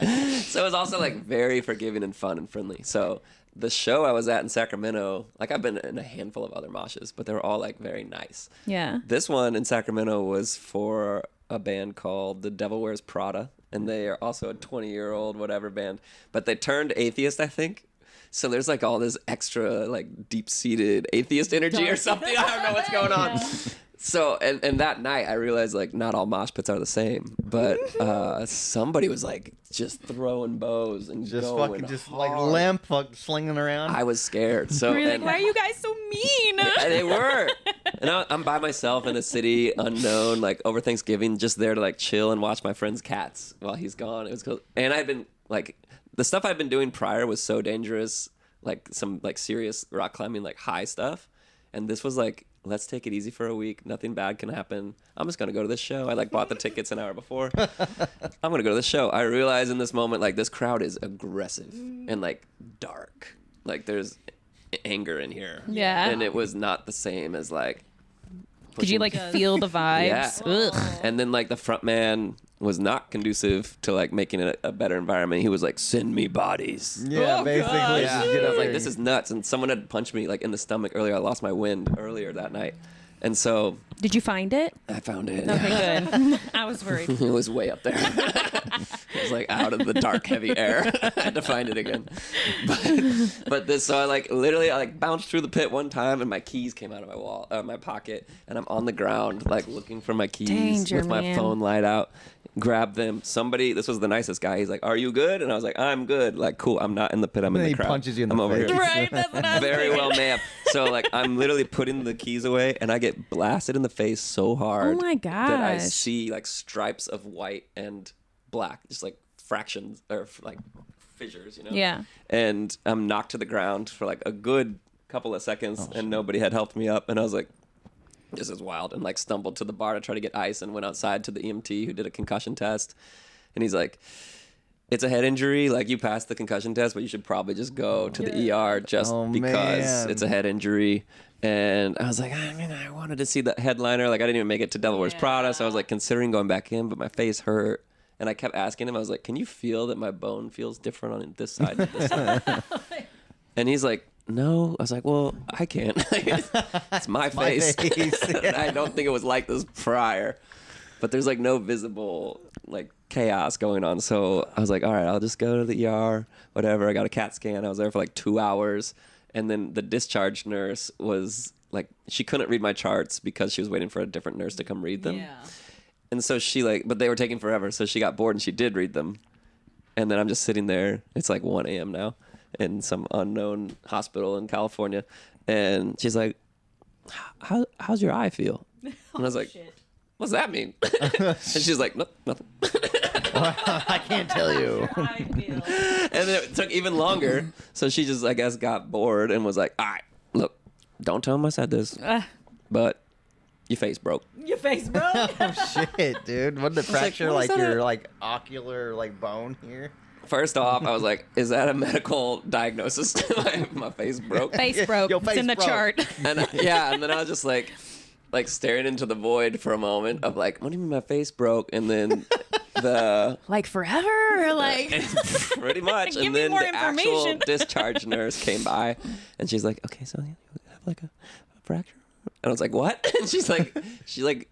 So it was also like very forgiving and fun and friendly. So the show I was at in Sacramento, like I've been in a handful of other moshes, but they were all like very nice. Yeah. This one in Sacramento was for a band called The Devil Wears Prada, and they are also a 20-year-old whatever band, but they turned atheist, I think. So there's like all this extra like deep-seated atheist energy or something. I don't know what's going on. So, and that night I realized like not all mosh pits are the same, but somebody was like just throwing bows and just going fucking just hard. like limp, slinging around. I was scared. So We're like, why are you guys so mean? They were. And I'm by myself in a city unknown, like over Thanksgiving, just there to like chill and watch my friend's cats while he's gone. It was cool. And I've been like, the stuff I've been doing prior was so dangerous, like some like serious rock climbing, like high stuff. And this was like, let's take it easy for a week. Nothing bad can happen. I'm just going to go to this show. I like bought the tickets an hour before. I'm going to go to this show. I realized in this moment, like this crowd is aggressive and like dark. Like there's anger in here. Yeah. And it was not the same as like. Could you like feel the vibes? Yeah. Ugh. And then like the front man was not conducive to like making it a better environment. He was like, send me bodies. Yeah, basically. Yeah. I was like, this is nuts. And someone had punched me like in the stomach earlier. I lost my wind earlier that night. And so... Did you find it? I found it. Okay, good. I was worried. It was way up there. It was like out of the dark, heavy air. I had to find it again. So I literally bounced through the pit one time, and my keys came out of my pocket, and I'm on the ground looking for my keys. Danger, with my phone light out. Grab them. This was the nicest guy. He's like, "Are you good?" And I was like, "I'm good." Like, cool. I'm not in the pit. I'm in the crowd. He punches you in the I'm over face. here. Right, that's what I was Very thinking. well, ma'am. So I'm literally putting the keys away, and I get blasted in the face so hard. Oh my That I gosh. see stripes of white and black, just fractions or fissures, Yeah. And I'm knocked to the ground for a good couple of seconds, and nobody had helped me up, and I was like, this is wild, and stumbled to the bar to try to get ice, and went outside to the EMT who did a concussion test, and he's like, it's a head injury, you passed the concussion test, but you should probably just go to the ER just because it's a head injury. And I was like, I wanted to see the headliner. I didn't even make it to Devil Wears Prada, so I was considering going back in, but my face hurt. And I kept asking him, I was like, can you feel that my bone feels different on this side and this side? And he's like, no. I was like, well, I can't. It's my face. I don't think it was like this prior. But there's no visible chaos going on. So I was like, all right, I'll just go to the ER, whatever. I got a CAT scan. I was there for 2 hours. And then the discharge nurse was she couldn't read my charts because she was waiting for a different nurse to come read them. Yeah. And so she but they were taking forever. So she got bored and she did read them. And then I'm just sitting there. It's 1 a.m. now in some unknown hospital in California. And she's like, how's your eye feel? And I was like, what's that mean? And she's like, nope, nothing. I can't tell you. I feel. And then it took even longer. So she just, I guess, got bored and was like, all right, look, don't tell him I said this, but your face broke. Your face broke. Oh, shit, dude. What did it fracture what is that? your ocular bone here? First off, I was like, is that a medical diagnosis? My face broke. Face broke. Your It's face in the broke. chart. And and then I was just like staring into the void for a moment of what do you mean my face broke? And then the Forever? Or pretty much. Give And me then more the actual information. discharge nurse came by, and she's like, okay, so you have a fracture? And I was like, what? And she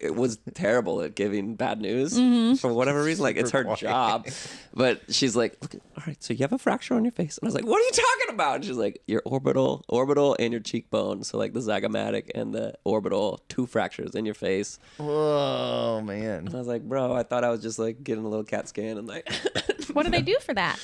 it was terrible at giving bad news for whatever reason. It's her job. But she's like, look, all right, so you have a fracture on your face. And I was like, what are you talking about? And she's like, your orbital and your cheekbone. So the zygomatic and the orbital, 2 fractures in your face. Whoa, man. And I was like, bro, I thought I was just getting a little CAT scan and What do they do for that?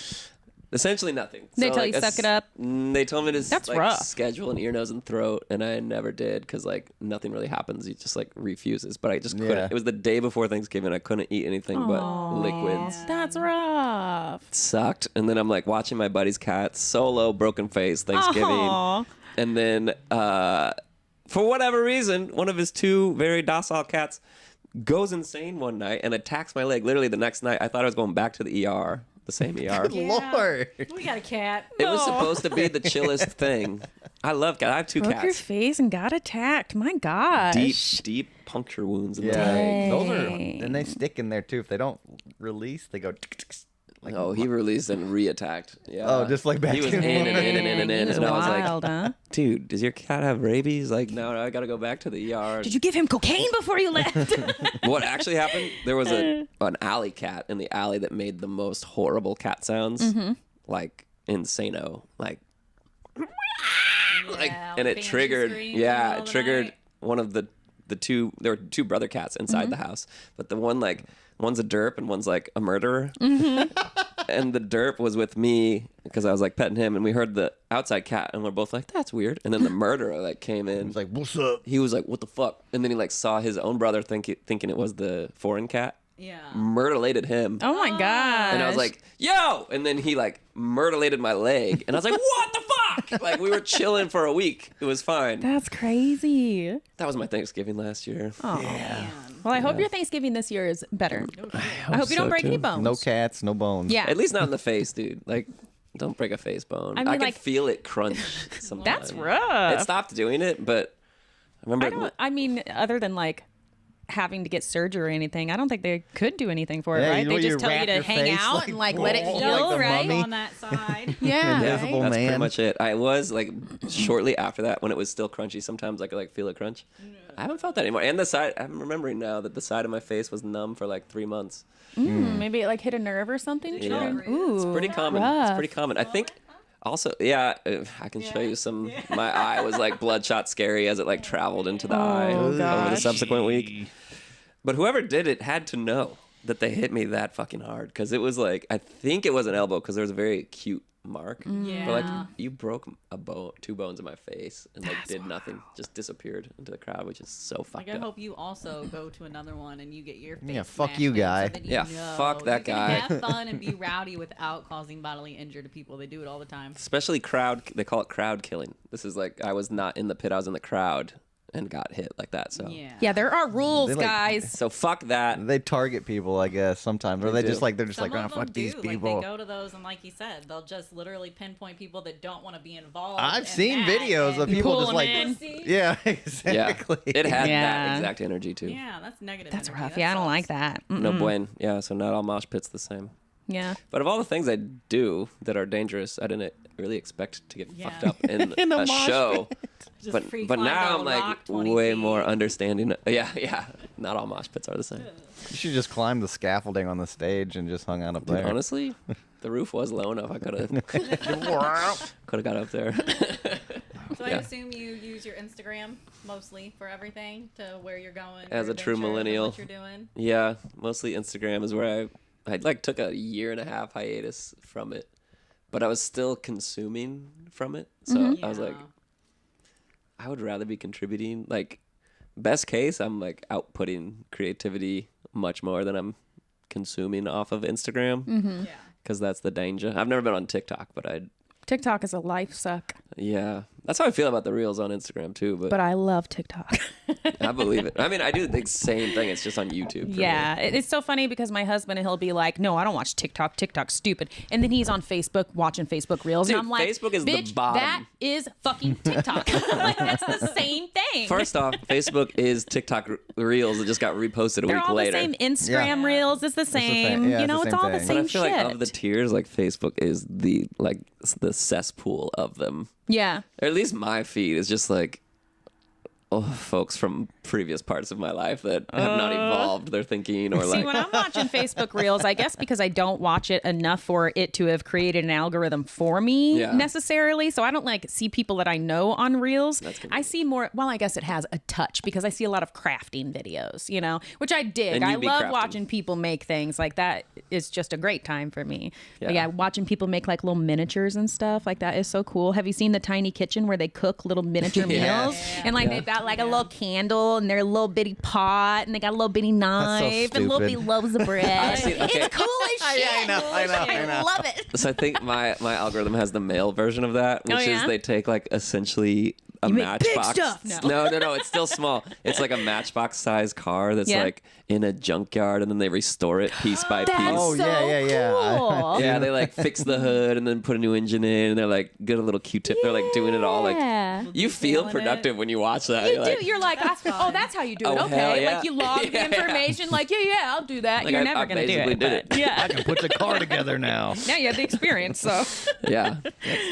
essentially nothing. They tell you suck it up? They told me to That's rough. schedule an ear, nose, and throat, and I never did because nothing really happens. He just refuses. But I just couldn't. Yeah. It was the day before Thanksgiving. I couldn't eat anything but liquids. That's rough. It sucked. And then I'm watching my buddy's cat solo, broken face, Thanksgiving, Aw. and then for whatever reason, one of his 2 very docile cats goes insane one night and attacks my leg. Literally the next night, I thought I was going back to the ER. The same ER. Lord. We got a cat. It was supposed to be the chillest thing. I love cats. I have 2 Broke your cats. face and got attacked. My gosh. Deep puncture wounds in the Yeah, leg. those are, Dang. and they stick in there too. If they don't release, they go. Oh, he released and reattacked. Yeah. Oh, just back He was to in and in and in Dang, and he in. was And I was wild, huh? dude, does your cat have rabies? No, I got to go back to the ER. Did you give him cocaine before you left? What actually happened? There was an alley cat in the alley that made the most horrible cat sounds, insano, and it banshee triggered. screams in the Yeah, middle it of the triggered night. one of the 2. There were 2 brother cats inside the house, but the one one's a derp and one's a murderer. And the derp was with me because I was petting him, and we heard the outside cat, and we're both that's weird. And then the murderer came in. It's what's up? He was what the fuck? And then he saw his own brother thinking it was the foreign cat. Yeah. Murderlated him. Oh my gosh. And I was like, yo! And then he murderlated my leg. And I was like, what the fuck? We were chilling for a week. It was fine. That's crazy. That was my Thanksgiving last year. Oh. Yeah. Well, I hope your Thanksgiving this year is better. I hope you don't so, break any too. bones. No cats, no bones. Yeah. At least not in the face, dude. Don't break a face bone. I I, mean, can feel it crunch sometimes. That's rough. It stopped doing it, but I remember other than having to get surgery or anything. I don't think they could do anything for it, Yeah, right? you They know, just you tell you wrap to your hang face out like- and like let it Oh, heal, like the right? mummy. On that side. Yeah. Invisible That's man. pretty much it. I was like shortly after that when it was still crunchy. Sometimes I could like feel a crunch. I haven't felt that anymore. And the side, I'm remembering now that the side of my face was numb for like 3 months. Maybe it like hit a nerve or something. Yeah. Ooh, It's pretty common. rough. It's pretty common. I think also, yeah, I can show you some. My eye was like bloodshot scary as it like traveled into the eye over the gosh. subsequent week. But whoever did it had to know that they hit me that fucking hard because it was like, I think it was an elbow because there was a very acute mark. Yeah. But like you broke two bones in my face and like did nothing, just disappeared into the crowd, which is so fucked Like, I up. hope you also go to another one and you get your face Yeah, fuck smashed you, in guy. so that Yeah, know fuck that you can guy. Have fun and be rowdy without causing bodily injury to people. They do it all the time. Especially crowd, they call it crowd killing. This is like, I was not in the pit, I was in the crowd and got hit like that. So Yeah, there are rules, They, like- guys. So fuck that. They target people, I guess, sometimes, or They they're just do. like Some oh, of them fuck these do. people. Like, they go to those and, like you said, they'll just literally pinpoint people that don't want to be involved. I've in seen that, videos of and- people Pull just 'em like, in. yeah, Yeah, exactly. it had Yeah. that exact energy too. Yeah, that's negative. That's energy. rough. That Yeah, I don't sucks. like that. No buen. Yeah, so not all mosh pits the same. Yeah. But of all the things I do that are dangerous, I didn't really expect to get Yeah. fucked up in, In a a mosh show. Just But free but fly now down I'm like rock 20 way feet. more understanding. Yeah. Not all mosh pits are the same. You should just climb the scaffolding on the stage and just hung out up there. Honestly, the roof was low enough. I could have got up there. So I Yeah. assume you use your Instagram mostly for everything, to where you're going. As your a true adventures and millennial. What you're doing. Yeah, mostly Instagram is where I like took a 1.5 year hiatus from it, but I was still consuming from it. So I was like, I would rather be contributing. Like, best case, I'm like outputting creativity much more than I'm consuming off of Instagram. Yeah. Because that's the danger. I've never been on TikTok, but TikTok is a life suck, yeah, that's how I feel about the reels on Instagram too. But but I love TikTok. I believe it. I mean, I do the same thing. It's just on YouTube. For Yeah, me. it's so funny because my husband, he'll be like, "No, I don't watch TikTok. TikTok's stupid." And then he's on Facebook watching Facebook Reels, Dude, and I'm like, Facebook is the "Bitch, bottom." that is fucking TikTok. Like, that's the same thing." First off, Facebook is TikTok Reels that just got reposted a they're week all later. the same. Instagram Yeah. Reels is the same. yeah, You it's know, the it's same all the thing. But same I feel shit. like of the tiers, like Facebook is the cesspool of them. Yeah. Or at least my feed is just like folks from previous parts of my life that have not evolved their thinking or See, like when I'm watching Facebook Reels, I guess because I don't watch it enough for it to have created an algorithm for me Yeah. necessarily. So I don't like see people that I know on Reels. That's good. I see more, well, I guess it has a touch because I see a lot of crafting videos, you know, which I dig. And I you be love crafting. watching people make things like that. Is just a great time for me. But Yeah. yeah, watching people make like little miniatures and stuff like that is so cool. Have you seen the tiny kitchen where they cook little miniature Yes. meals? And like Yeah. they've got like a little candle and their little bitty pot and they got a little bitty so knife and little bitty stupid. loaves of bread. see- okay. It's cool as shit. I know. love it. So I think my algorithm has the male version of that, which Oh, yeah? is they take like essentially a You make big matchbox. stuff. No, it's still small. It's like a matchbox size car that's Yeah. like in a junkyard, and then they restore it piece by piece. That's Oh, so yeah. cool. Yeah, they like fix the hood and then put a new engine in, and they're like get a little Q-tip. They're like doing it all. Like Yeah. you feel Detailing productive when you watch that. You You're do. like, You're like, That's oh, fine. that's how you do it. Oh, hell Okay. yeah. Like you log Yeah, the information. Like, yeah, I'll do that. Like, You're I never going to do basically it. did but it. Yeah. I can put the car together now. Now you have the experience. So yeah,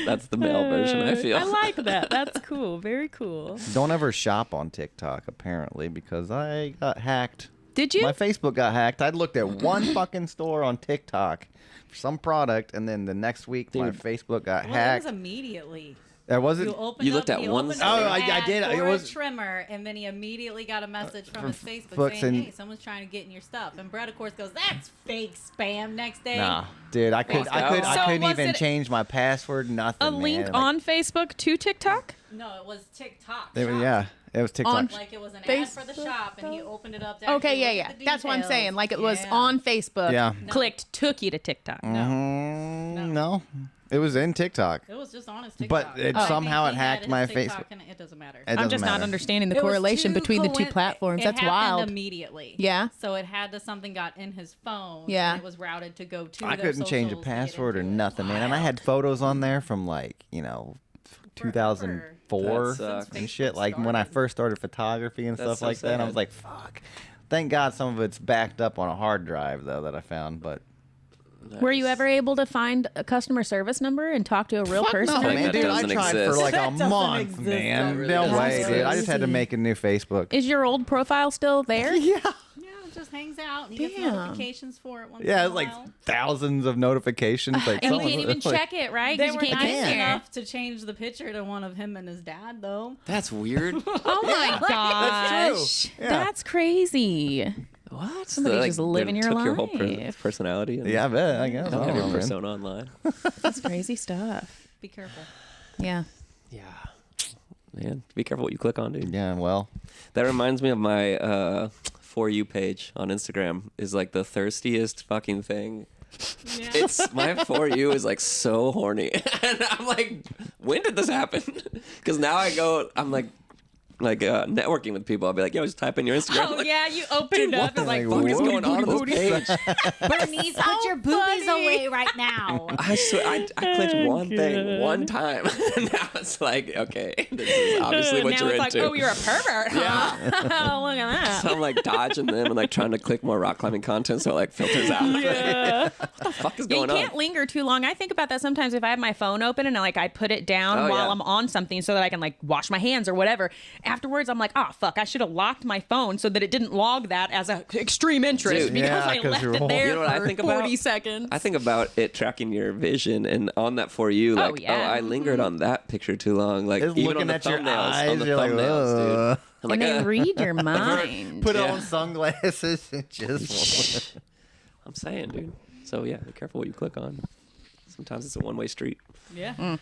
that's the male version. I feel. I like that. That's cool. Very cool. Don't ever shop on TikTok, apparently, because I got hacked. Did you? My Facebook got hacked. I looked at one fucking store on TikTok for some product, and then the next week my Dude. Facebook got Well, hacked. it was immediately. There wasn't. You opened You up, looked at he one opened side. up Oh, an I ad did. for It was- a trimmer, and then he immediately got a message from his Facebook Books saying, and- "Hey, someone's trying to get in your stuff." And Brett, of course, goes, "That's fake spam." Next day, Nah, dude, I couldn't So was even it change my password. Nothing. A link man. Like, on Facebook to TikTok? no, it was TikTok. they were- shop. yeah, it was TikTok. On- Like it was an ad for the Facebook shop, and he opened it up. To Okay, actually yeah. look at the That's what I'm details. saying. Like it was Yeah. on Facebook. Yeah. No. Clicked, took you to TikTok. No, it was in TikTok. It was just on his TikTok. But it- I think somehow it he had hacked his my TikTok, Facebook. and it doesn't matter. It I'm doesn't just not matter. understanding the It was correlation too between the two coin- platforms. it That's happened wild. Immediately. Yeah. So it had to something got in his phone. Yeah. And it was routed to go to. I their couldn't change a socials to get password or into it. nothing, man. And I had photos on there from 2004 That sucks. and shit. Like when I first started photography and That's stuff so like that. And I was sad. like, fuck. Thank God some of it's backed up on a hard drive, though, that I found. But Were you ever able to find a customer service number and talk to a real person? no, Like man, that dude, I doesn't tried exist. for like a That doesn't month, exist. man. That really No doesn't way, dude. I just had to exist. make a new Facebook. Is your old profile still there? Yeah. Yeah, it just hangs out. And you get Damn. notifications for it once Yeah, in it's a like while. thousands of notifications. Like, And you someone- can't even like- check it, right? They 'Cause were you can't nice get in there. enough to change the picture to one of him and his dad, though. That's weird. Oh my gosh. That's true. Yeah. That's crazy. What? Somebody They, just they living your took your whole life. personality. And Yeah, I bet. I guess. I don't your know, man. persona online. That's crazy stuff. Be careful. Yeah. Yeah. Man, be careful what you click on, dude. Yeah, well, That reminds me of my For You page on Instagram is like the thirstiest fucking thing. Yeah. It's my For You is like so horny. And I'm like, when did this happen? Because now I'm like networking with people. I'll be like, yo, just type in your Instagram. Oh Like, yeah, you open dude, it what up the and like, fuck is booty, going on booty, this page? Bernice, put your boobies funny. away right now. I swear, I clicked one thing one time. And now it's like, okay, this is obviously what now you're it's into. like, oh, you're a pervert. Huh? Oh, look at that. So I'm like dodging them and like trying to click more rock climbing content so it like filters out. Yeah. What the fuck is You going on? can't linger too long. I think about that sometimes if I have my phone open and I put it down Oh, while yeah. I'm on something so that I can like wash my hands or whatever. Afterwards, I'm like, oh fuck, I should have locked my phone so that it didn't log that as a extreme interest Dude. because Yeah, I 'cause left you're it old. there You know what I for think 40 about? seconds. I think about it tracking your vision, and on that For You, Oh, like, yeah. I lingered on that picture too long. Like, It's even on looking the at your thumbnails, eyes, on the you're like, thumbnails, "Ugh." dude. I'm like, and they read your mind. put Yeah. on sunglasses and just. I'm saying, dude. So yeah, be careful what you click on. Sometimes it's a one-way street. Yeah.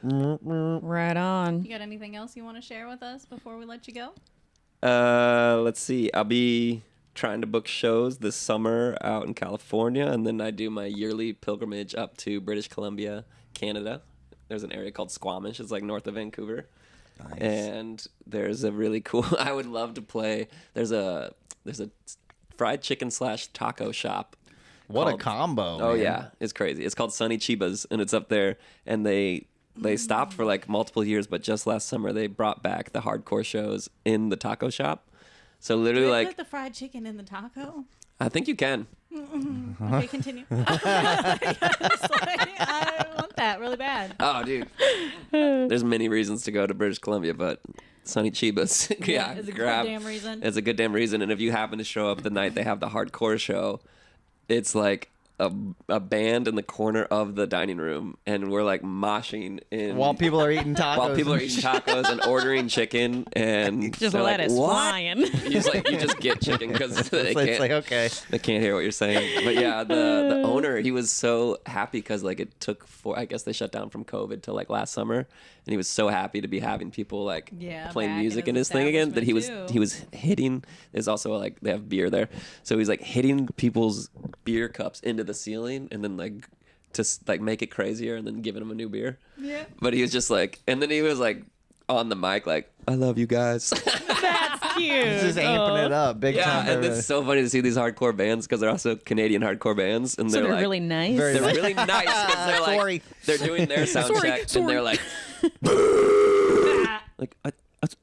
Right on. You got anything else you want to share with us before we let you go? Let's see. I'll be trying to book shows this summer out in California, and then I do my yearly pilgrimage up to British Columbia, Canada. There's an area called Squamish. It's like north of Vancouver. Nice. And there's a really cool. I would love to play. There's a fried chicken / taco shop. What a called- combo. Oh man. yeah, it's crazy. It's called Sunny Chiba's, and it's up there. And they stopped for like multiple years, but just last summer they brought back the hardcore shows in the taco shop. So literally, Did they like, put the fried chicken in the taco? I think you can. Okay, continue. I want that really bad. Oh, dude. There's many reasons to go to British Columbia, but Sunny Chiba's, yeah, It's a grab. good damn reason. It's a good damn reason. And if you happen to show up the night they have the hardcore show, it's like a band in the corner of the dining room, and we're like moshing in While people are eating tacos. while people are and eating tacos and ordering chicken, and Just they're let like, us "What?" flying. You just get chicken because they It's like, can't. okay. They can't hear what you're saying. But yeah, the owner, he was so happy because like it took I guess they shut down from COVID till like last summer, and he was so happy to be having people like Yeah, playing back music in in his his thing again. That establishment, he was hitting. There's also like they have beer there, so he's like hitting people's beer cups into the ceiling and then like to like make it crazier and then giving them a new beer. Yeah. But he was just like, and then he was like on the mic like, "I love you guys." That's cute. He's just amping it up big Yeah, time. and it's so funny to see these hardcore bands because they're also Canadian hardcore bands, and So they're they're like, really nice. Very they're really nice because they're like, Sorry. they're doing their sound Sorry, check, sorry. and they're like, like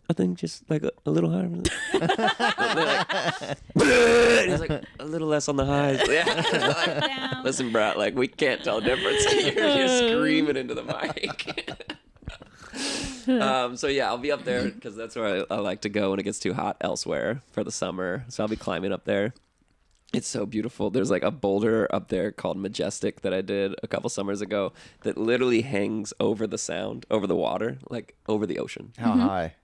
I think just like a little higher. And they're like, and he's like a little less on the highs. Yeah, like, Down. listen, bro, like we can't tell the difference. You're screaming into the mic. So yeah, I'll be up there because that's where I like to go when it gets too hot elsewhere for the summer. So I'll be climbing up there. It's so beautiful. There's like a boulder up there called Majestic that I did a couple summers ago that literally hangs over the sound, over the water, like over the ocean. How high?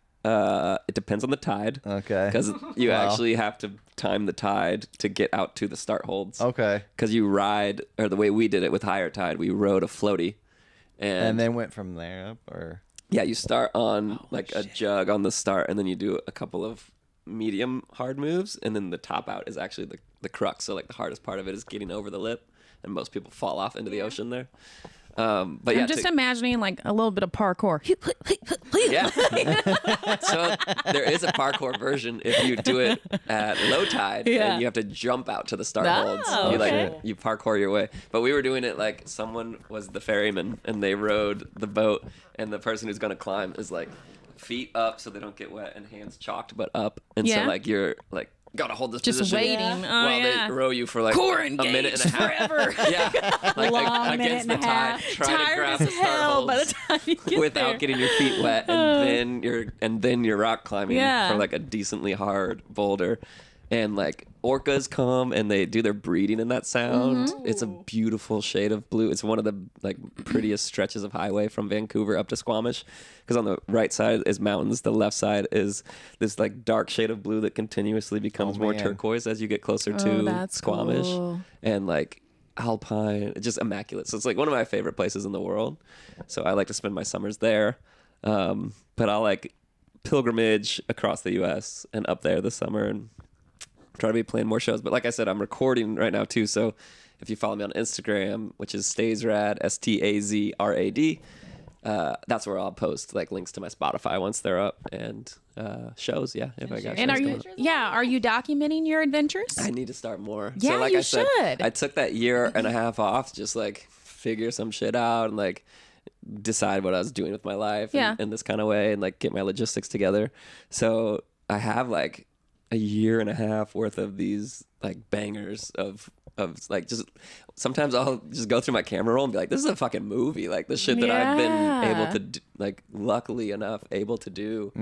It depends on the tide. Okay. Because you Wow. actually have to time the tide to get out to the start holds. Okay. Because you ride, or the way we did it with higher tide, we rode a floaty. And then went from there up, or yeah, you start on a jug on the start, and then you do a couple of medium hard moves, and then the top out is actually the crux. So like the hardest part of it is getting over the lip, and most people fall off into the ocean there. But yeah, I'm just imagining like a little bit of parkour. yeah. So there is a parkour version if you do it at low tide, Yeah. and you have to jump out to the start Oh, holds. You okay. you parkour your way. But we were doing it like someone was the ferryman, and they rowed the boat, and the person who's gonna climb is like, feet up so they don't get wet and hands chalked but up. And so Yeah. like you're like gotta hold this Just position waiting. Oh, while yeah. they row you for like Core a minute and a half. forever. Yeah, like Long against minute the and a tide, half. trying to Tired grab as the start hell by the holds time you get without there. getting your feet wet, and then you're rock climbing Yeah. for like a decently hard boulder. And like orcas come and they do their breeding in that sound. Mm-hmm. It's a beautiful shade of blue. It's one of the like prettiest stretches of highway from Vancouver up to Squamish, because on the right side is mountains, the left side is this like dark shade of blue that continuously becomes more man. turquoise as you get closer Oh, to that's Squamish. cool. And like alpine, just immaculate. So it's like one of my favorite places in the world. So I like to spend my summers there. But I'll like pilgrimage across the U.S. and up there this summer and try to be playing more shows. But like I said, I'm recording right now too. So if you follow me on Instagram, which is Stazrad, Stazrad, that's where I'll post like links to my Spotify once they're up, and shows. Yeah, if I got And shows are you? going up. Yeah, are you documenting your adventures? I need to start more. Yeah, so like you I said, should. I took that year and a half off, just like figure some shit out and like decide what I was doing with my life in this kind of way and like get my logistics together. So I have like a year and a half worth of these like bangers of like, just sometimes I'll just go through my camera roll and be like, this is a fucking movie. Like the shit that I've been able to do, like luckily enough able to do,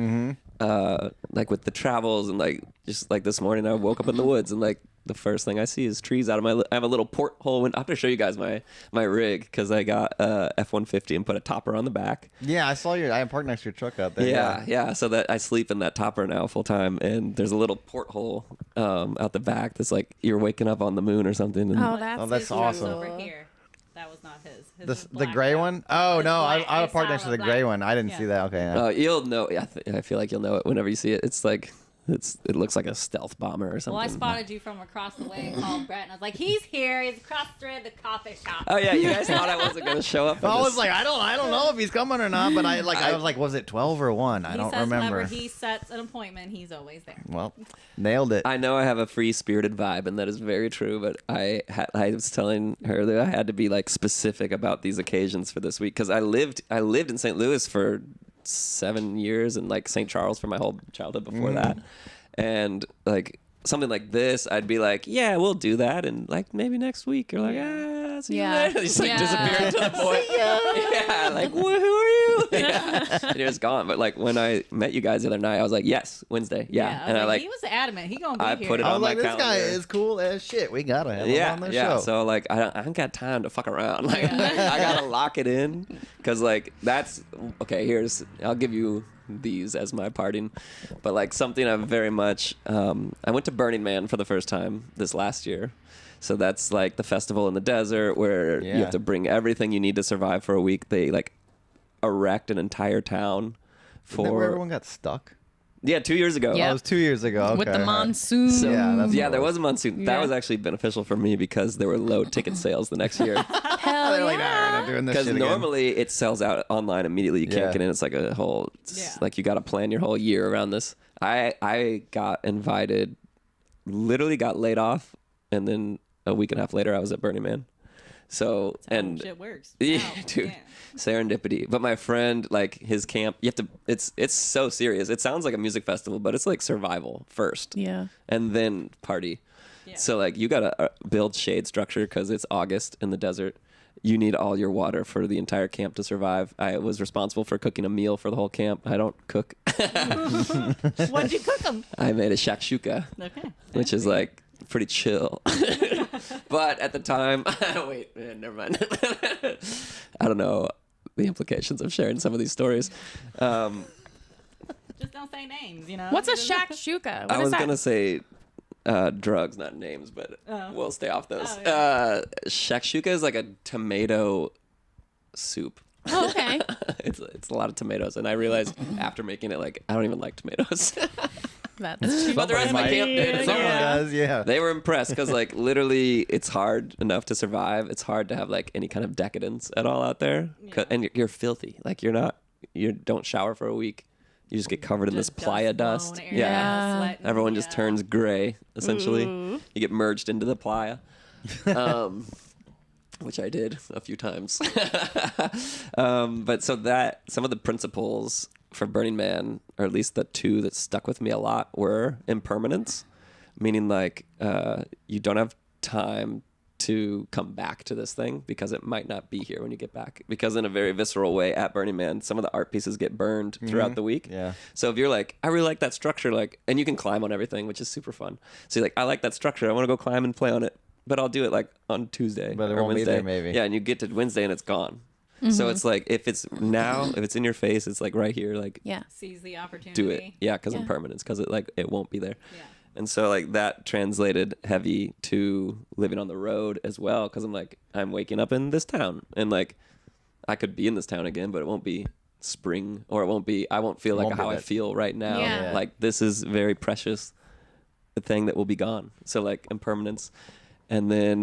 like with the travels, and like just like this morning I woke up in the woods and like the first thing I see is trees out of my. I have a little porthole. I have to show you guys my rig because I got F-150 and put a topper on the back. Yeah, I saw I parked next to your truck out there. Yeah. So that I sleep in that topper now full time, and there's a little porthole out the back that's like you're waking up on the moon or something. And that's his awesome. Over here. That was not his. His was The black gray out. one? Oh It's no, black. I It's parked next to the solid gray black. one. I didn't see that. Okay. Yeah. you'll know. I feel like you'll know it whenever you see it. It's like it looks like a stealth bomber or something. Well, I spotted you from across the way and called Brett, and I was like, "He's here. He's across the street at the coffee shop." Oh yeah, you guys thought I wasn't gonna show up. For I this. was like, I don't know if he's coming or not, but I was like, was it 12 or 1? I He don't says remember. whenever he sets an appointment, he's always there. Well, nailed it. I know I have a free-spirited vibe, and that is very true. But I was telling her that I had to be like specific about these occasions for this week because I lived in St. Louis for 7 years and like St. Charles for my whole childhood before that, and like something like this, I'd be like, yeah, we'll do that, and like maybe next week, or like, see you later. Just like disappear into the void. Yeah, like who are you? Yeah. And it was gone. But like when I met you guys the other night, I was like, yes, Wednesday. Yeah, and I like he was adamant. He gonna be I here. put it I on was my like, this guy calendar. is cool as shit. We gotta have him on the show. So like I don't got time to fuck around. Like I gotta lock it in because like that's okay. I'll give you these as my parting, but like something I'm very much. I went to Burning Man for the first time this last year. So that's like the festival in the desert where you have to bring everything you need to survive for a week. They like erect an entire town Isn't that where everyone got stuck? 2 years ago. Yeah. That was 2 years ago. Okay, With the all right. monsoon. So, Yeah, there was a monsoon. That Yeah. was actually beneficial for me because there were low ticket sales the next year. Hell They're like, nah, yeah. we're not doing this Because shit again. normally it sells out online immediately. You can't Yeah. get in. It's like a whole, like you got to plan your whole year around this. I got invited, literally got laid off, and then a week and a half later I was at Burning Man. So and shit works. yeah, Wow, dude, yeah. serendipity. But my friend, like his camp, you have to. It's so serious. It sounds like a music festival, but it's like survival first. Yeah. And then party. Yeah. So like you gotta build shade structure because it's August in the desert. You need all your water for the entire camp to survive. I was responsible for cooking a meal for the whole camp. I don't cook. What'd you cook them? I made a shakshuka, Okay. which is like pretty chill. But at the time, wait, never mind. I don't know the implications of sharing some of these stories. Just don't say names, you know. What's a shakshuka? What I is was that? gonna say drugs, not names, but we'll stay off those. Oh, Shakshuka is like a tomato soup. Oh, okay. It's a lot of tomatoes, and I realized after making it, like I don't even like tomatoes. That's But the rest of my camp did. Someone Yeah. does, yeah. They were impressed because, like, literally, it's hard enough to survive. It's hard to have like any kind of decadence at all out there, and you're filthy. Like you don't shower for a week. You just get covered in this playa dust. Yeah. Everyone just turns gray, essentially. You get merged into the playa, which I did a few times. But so that some of the principles for Burning Man, or at least the two that stuck with me a lot, were impermanence, meaning like you don't have time to come back to this thing because it might not be here when you get back. Because in a very visceral way at Burning Man, some of the art pieces get burned throughout the week. Yeah. So if you're like, I really like that structure, like, and you can climb on everything, which is super fun. So you're like, I like that structure. I want to go climb and play on it, but I'll do it like on Tuesday but it or won't Wednesday. Be there maybe. Yeah, and you get to Wednesday and it's gone. So it's like, if it's in your face, it's like right here, like seize the opportunity. Do it. Yeah, because impermanence, because it won't be there. Yeah. And so like that translated heavy to living on the road as well, because I'm like, I'm waking up in this town, and like I could be in this town again, but it won't be spring, or I won't feel like how I feel right now. Yeah. Like this is very precious, the thing that will be gone. So like impermanence. And then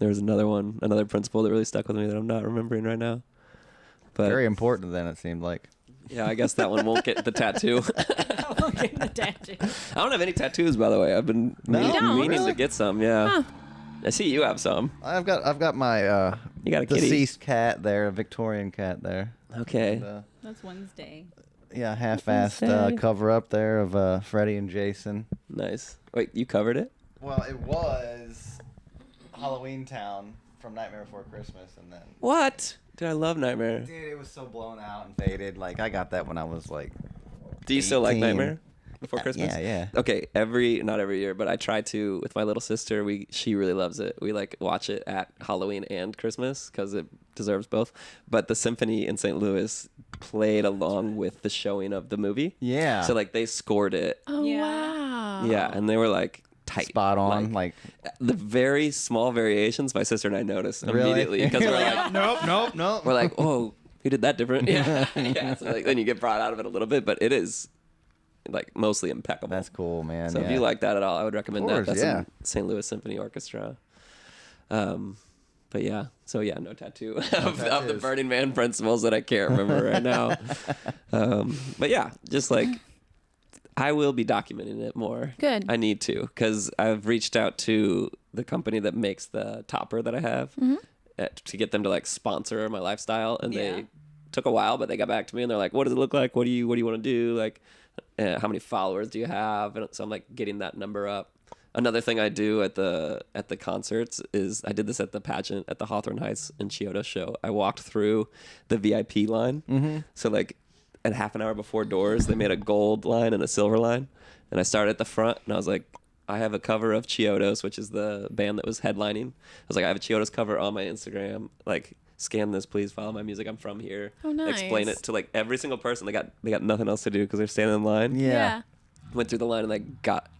there was another principle that really stuck with me that I'm not remembering right now. But very important then, it seemed like. Yeah, I guess that one won't get the tattoo. I won't get the tattoo. I don't have any tattoos, by the way. I've been meaning to get some. Yeah, Huh. I see you have some. I've got my You got a kitty. deceased cat there, a Victorian cat there. Okay. And, That's Wednesday. yeah, half-assed cover up there of Freddie and Jason. Nice. Wait, you covered it? Well, it was Halloween Town from Nightmare Before Christmas, and then. What? Dude, I love Nightmare. Dude, it was so blown out and faded. Like, I got that when I was like. Do you still like 18. Nightmare Before Christmas? Yeah. Okay, not every year, but I try to with my little sister. She really loves it. We like watch it at Halloween and Christmas because it deserves both. But the symphony in St. Louis played along with the showing of the movie. Yeah. So like they scored it. Oh, Yeah. wow. Yeah, and they were like tight, Spot on. Like the very small variations. My sister and I noticed Really? immediately because we're like, nope. we're like, oh, who did that different? Yeah, yeah. So like, then you get brought out of it a little bit, but it is like mostly impeccable. That's cool, man. So if you like that at all, I would recommend Of course, that. That's yeah. in St. Louis Symphony Orchestra. But yeah, so yeah, no tattoo of the tattoos. Burning Man principles that I can't remember right now. But yeah, just like I will be documenting it more. Good. I need to, because I've reached out to the company that makes the topper that I have to get them to like sponsor my lifestyle, and they took a while, but they got back to me and they're like, "What does it look like? What do you want to do? Like, how many followers do you have?" And so I'm like getting that number up. Another thing I do at the concerts is I did this at the pageant at the Hawthorne Heights and Chiodo show. I walked through the VIP line. Mm-hmm. So like at half an hour before doors, they made a gold line and a silver line. And I started at the front and I was like, I have a cover of Chiodos, which is the band that was headlining. I was like, I have a Chiodos cover on my Instagram. Like, scan this, please. Follow my music. I'm from here. Oh, nice. Explain it to like every single person. They got nothing else to do because they're standing in line. Yeah. Went through the line and I got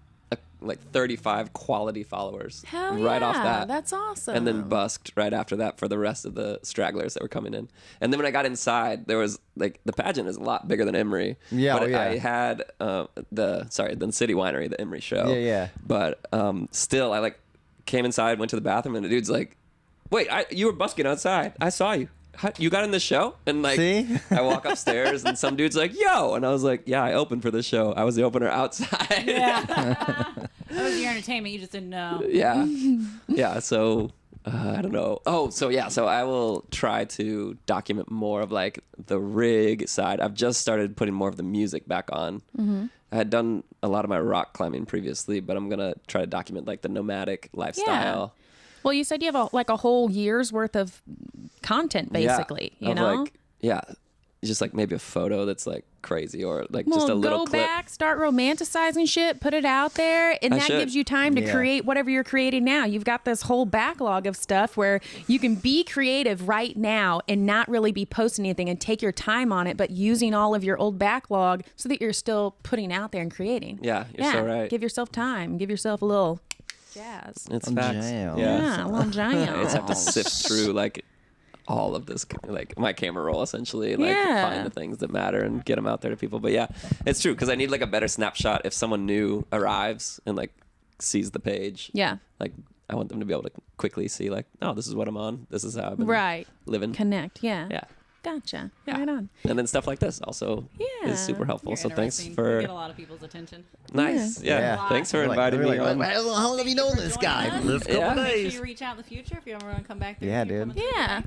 like 35 quality followers Hell right off yeah, that. that's awesome. And then busked right after that for the rest of the stragglers that were coming in. And then when I got inside, there was like the pageant is a lot bigger than Emory. Yeah, but oh, yeah. I had the City Winery, the Emory show. Yeah. But still, I like came inside, went to the bathroom, and the dude's like, "Wait, you were busking outside. I saw you. You got in this show?" And like, See? I walk upstairs and some dude's like, "Yo," and I was like, "Yeah, I opened for this show. I was the opener outside." Yeah. That was your entertainment. You just didn't know. Yeah. So I don't know. Oh, so I will try to document more of like the rig side. I've just started putting more of the music back on. Mm-hmm. I had done a lot of my rock climbing previously, but I'm gonna try to document like the nomadic lifestyle. Well, you said you have a whole year's worth of content, basically. Yeah, you know, just like maybe a photo that's like crazy, or like just a little go clip. back, start romanticizing shit, put it out there, and that gives you time to create whatever you're creating now. You've got this whole backlog of stuff where you can be creative right now and not really be posting anything and take your time on it, but using all of your old backlog so that you're still putting out there and creating. Yeah, you're so right. Give yourself time. Give yourself a little jazz. It's facts. Jam. Yeah, a little jam. I just have to sift through like all of this, like my camera roll essentially, like find the things that matter and get them out there to people. But yeah, it's true, because I need like a better snapshot if someone new arrives and like sees the page. Yeah. Like I want them to be able to quickly see like, oh, this is what I'm on. This is how I've been living. Connect. Yeah. Yeah. Gotcha. Yeah. Right on. And then stuff like this also is super helpful. You're so thanks interesting. for You get a lot of people's attention. Nice. Yeah. Thanks for inviting me on. How long have you known this guy? Make sure you reach out in the future if you ever want to come back. Yeah, dude. Yeah.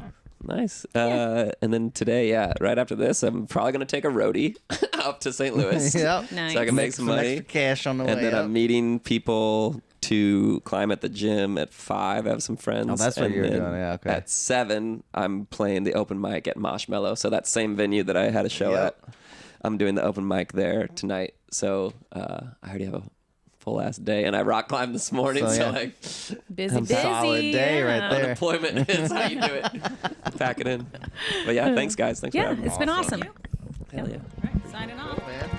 Nice. And then today, right after this, I'm probably going to take a roadie up to St. Louis. Yep. Nice. So I can make some money. Extra cash on the way. And then up. I'm meeting people to climb at the gym at 5. I have some friends. Oh, that's what and you're then doing. Yeah, okay. At 7, I'm playing the open mic at Marshmallow. So that same venue that I had a show Yep. at. I'm doing the open mic there tonight. So I already have a full ass day, and I rock climbed this morning. So, So, yeah. like, Busy. Solid day right there. unemployment is how you do it. Pack it in. But yeah, thanks guys. Thanks for Yeah, having me. it's been awesome. Hell yeah. All right, signing off. Man.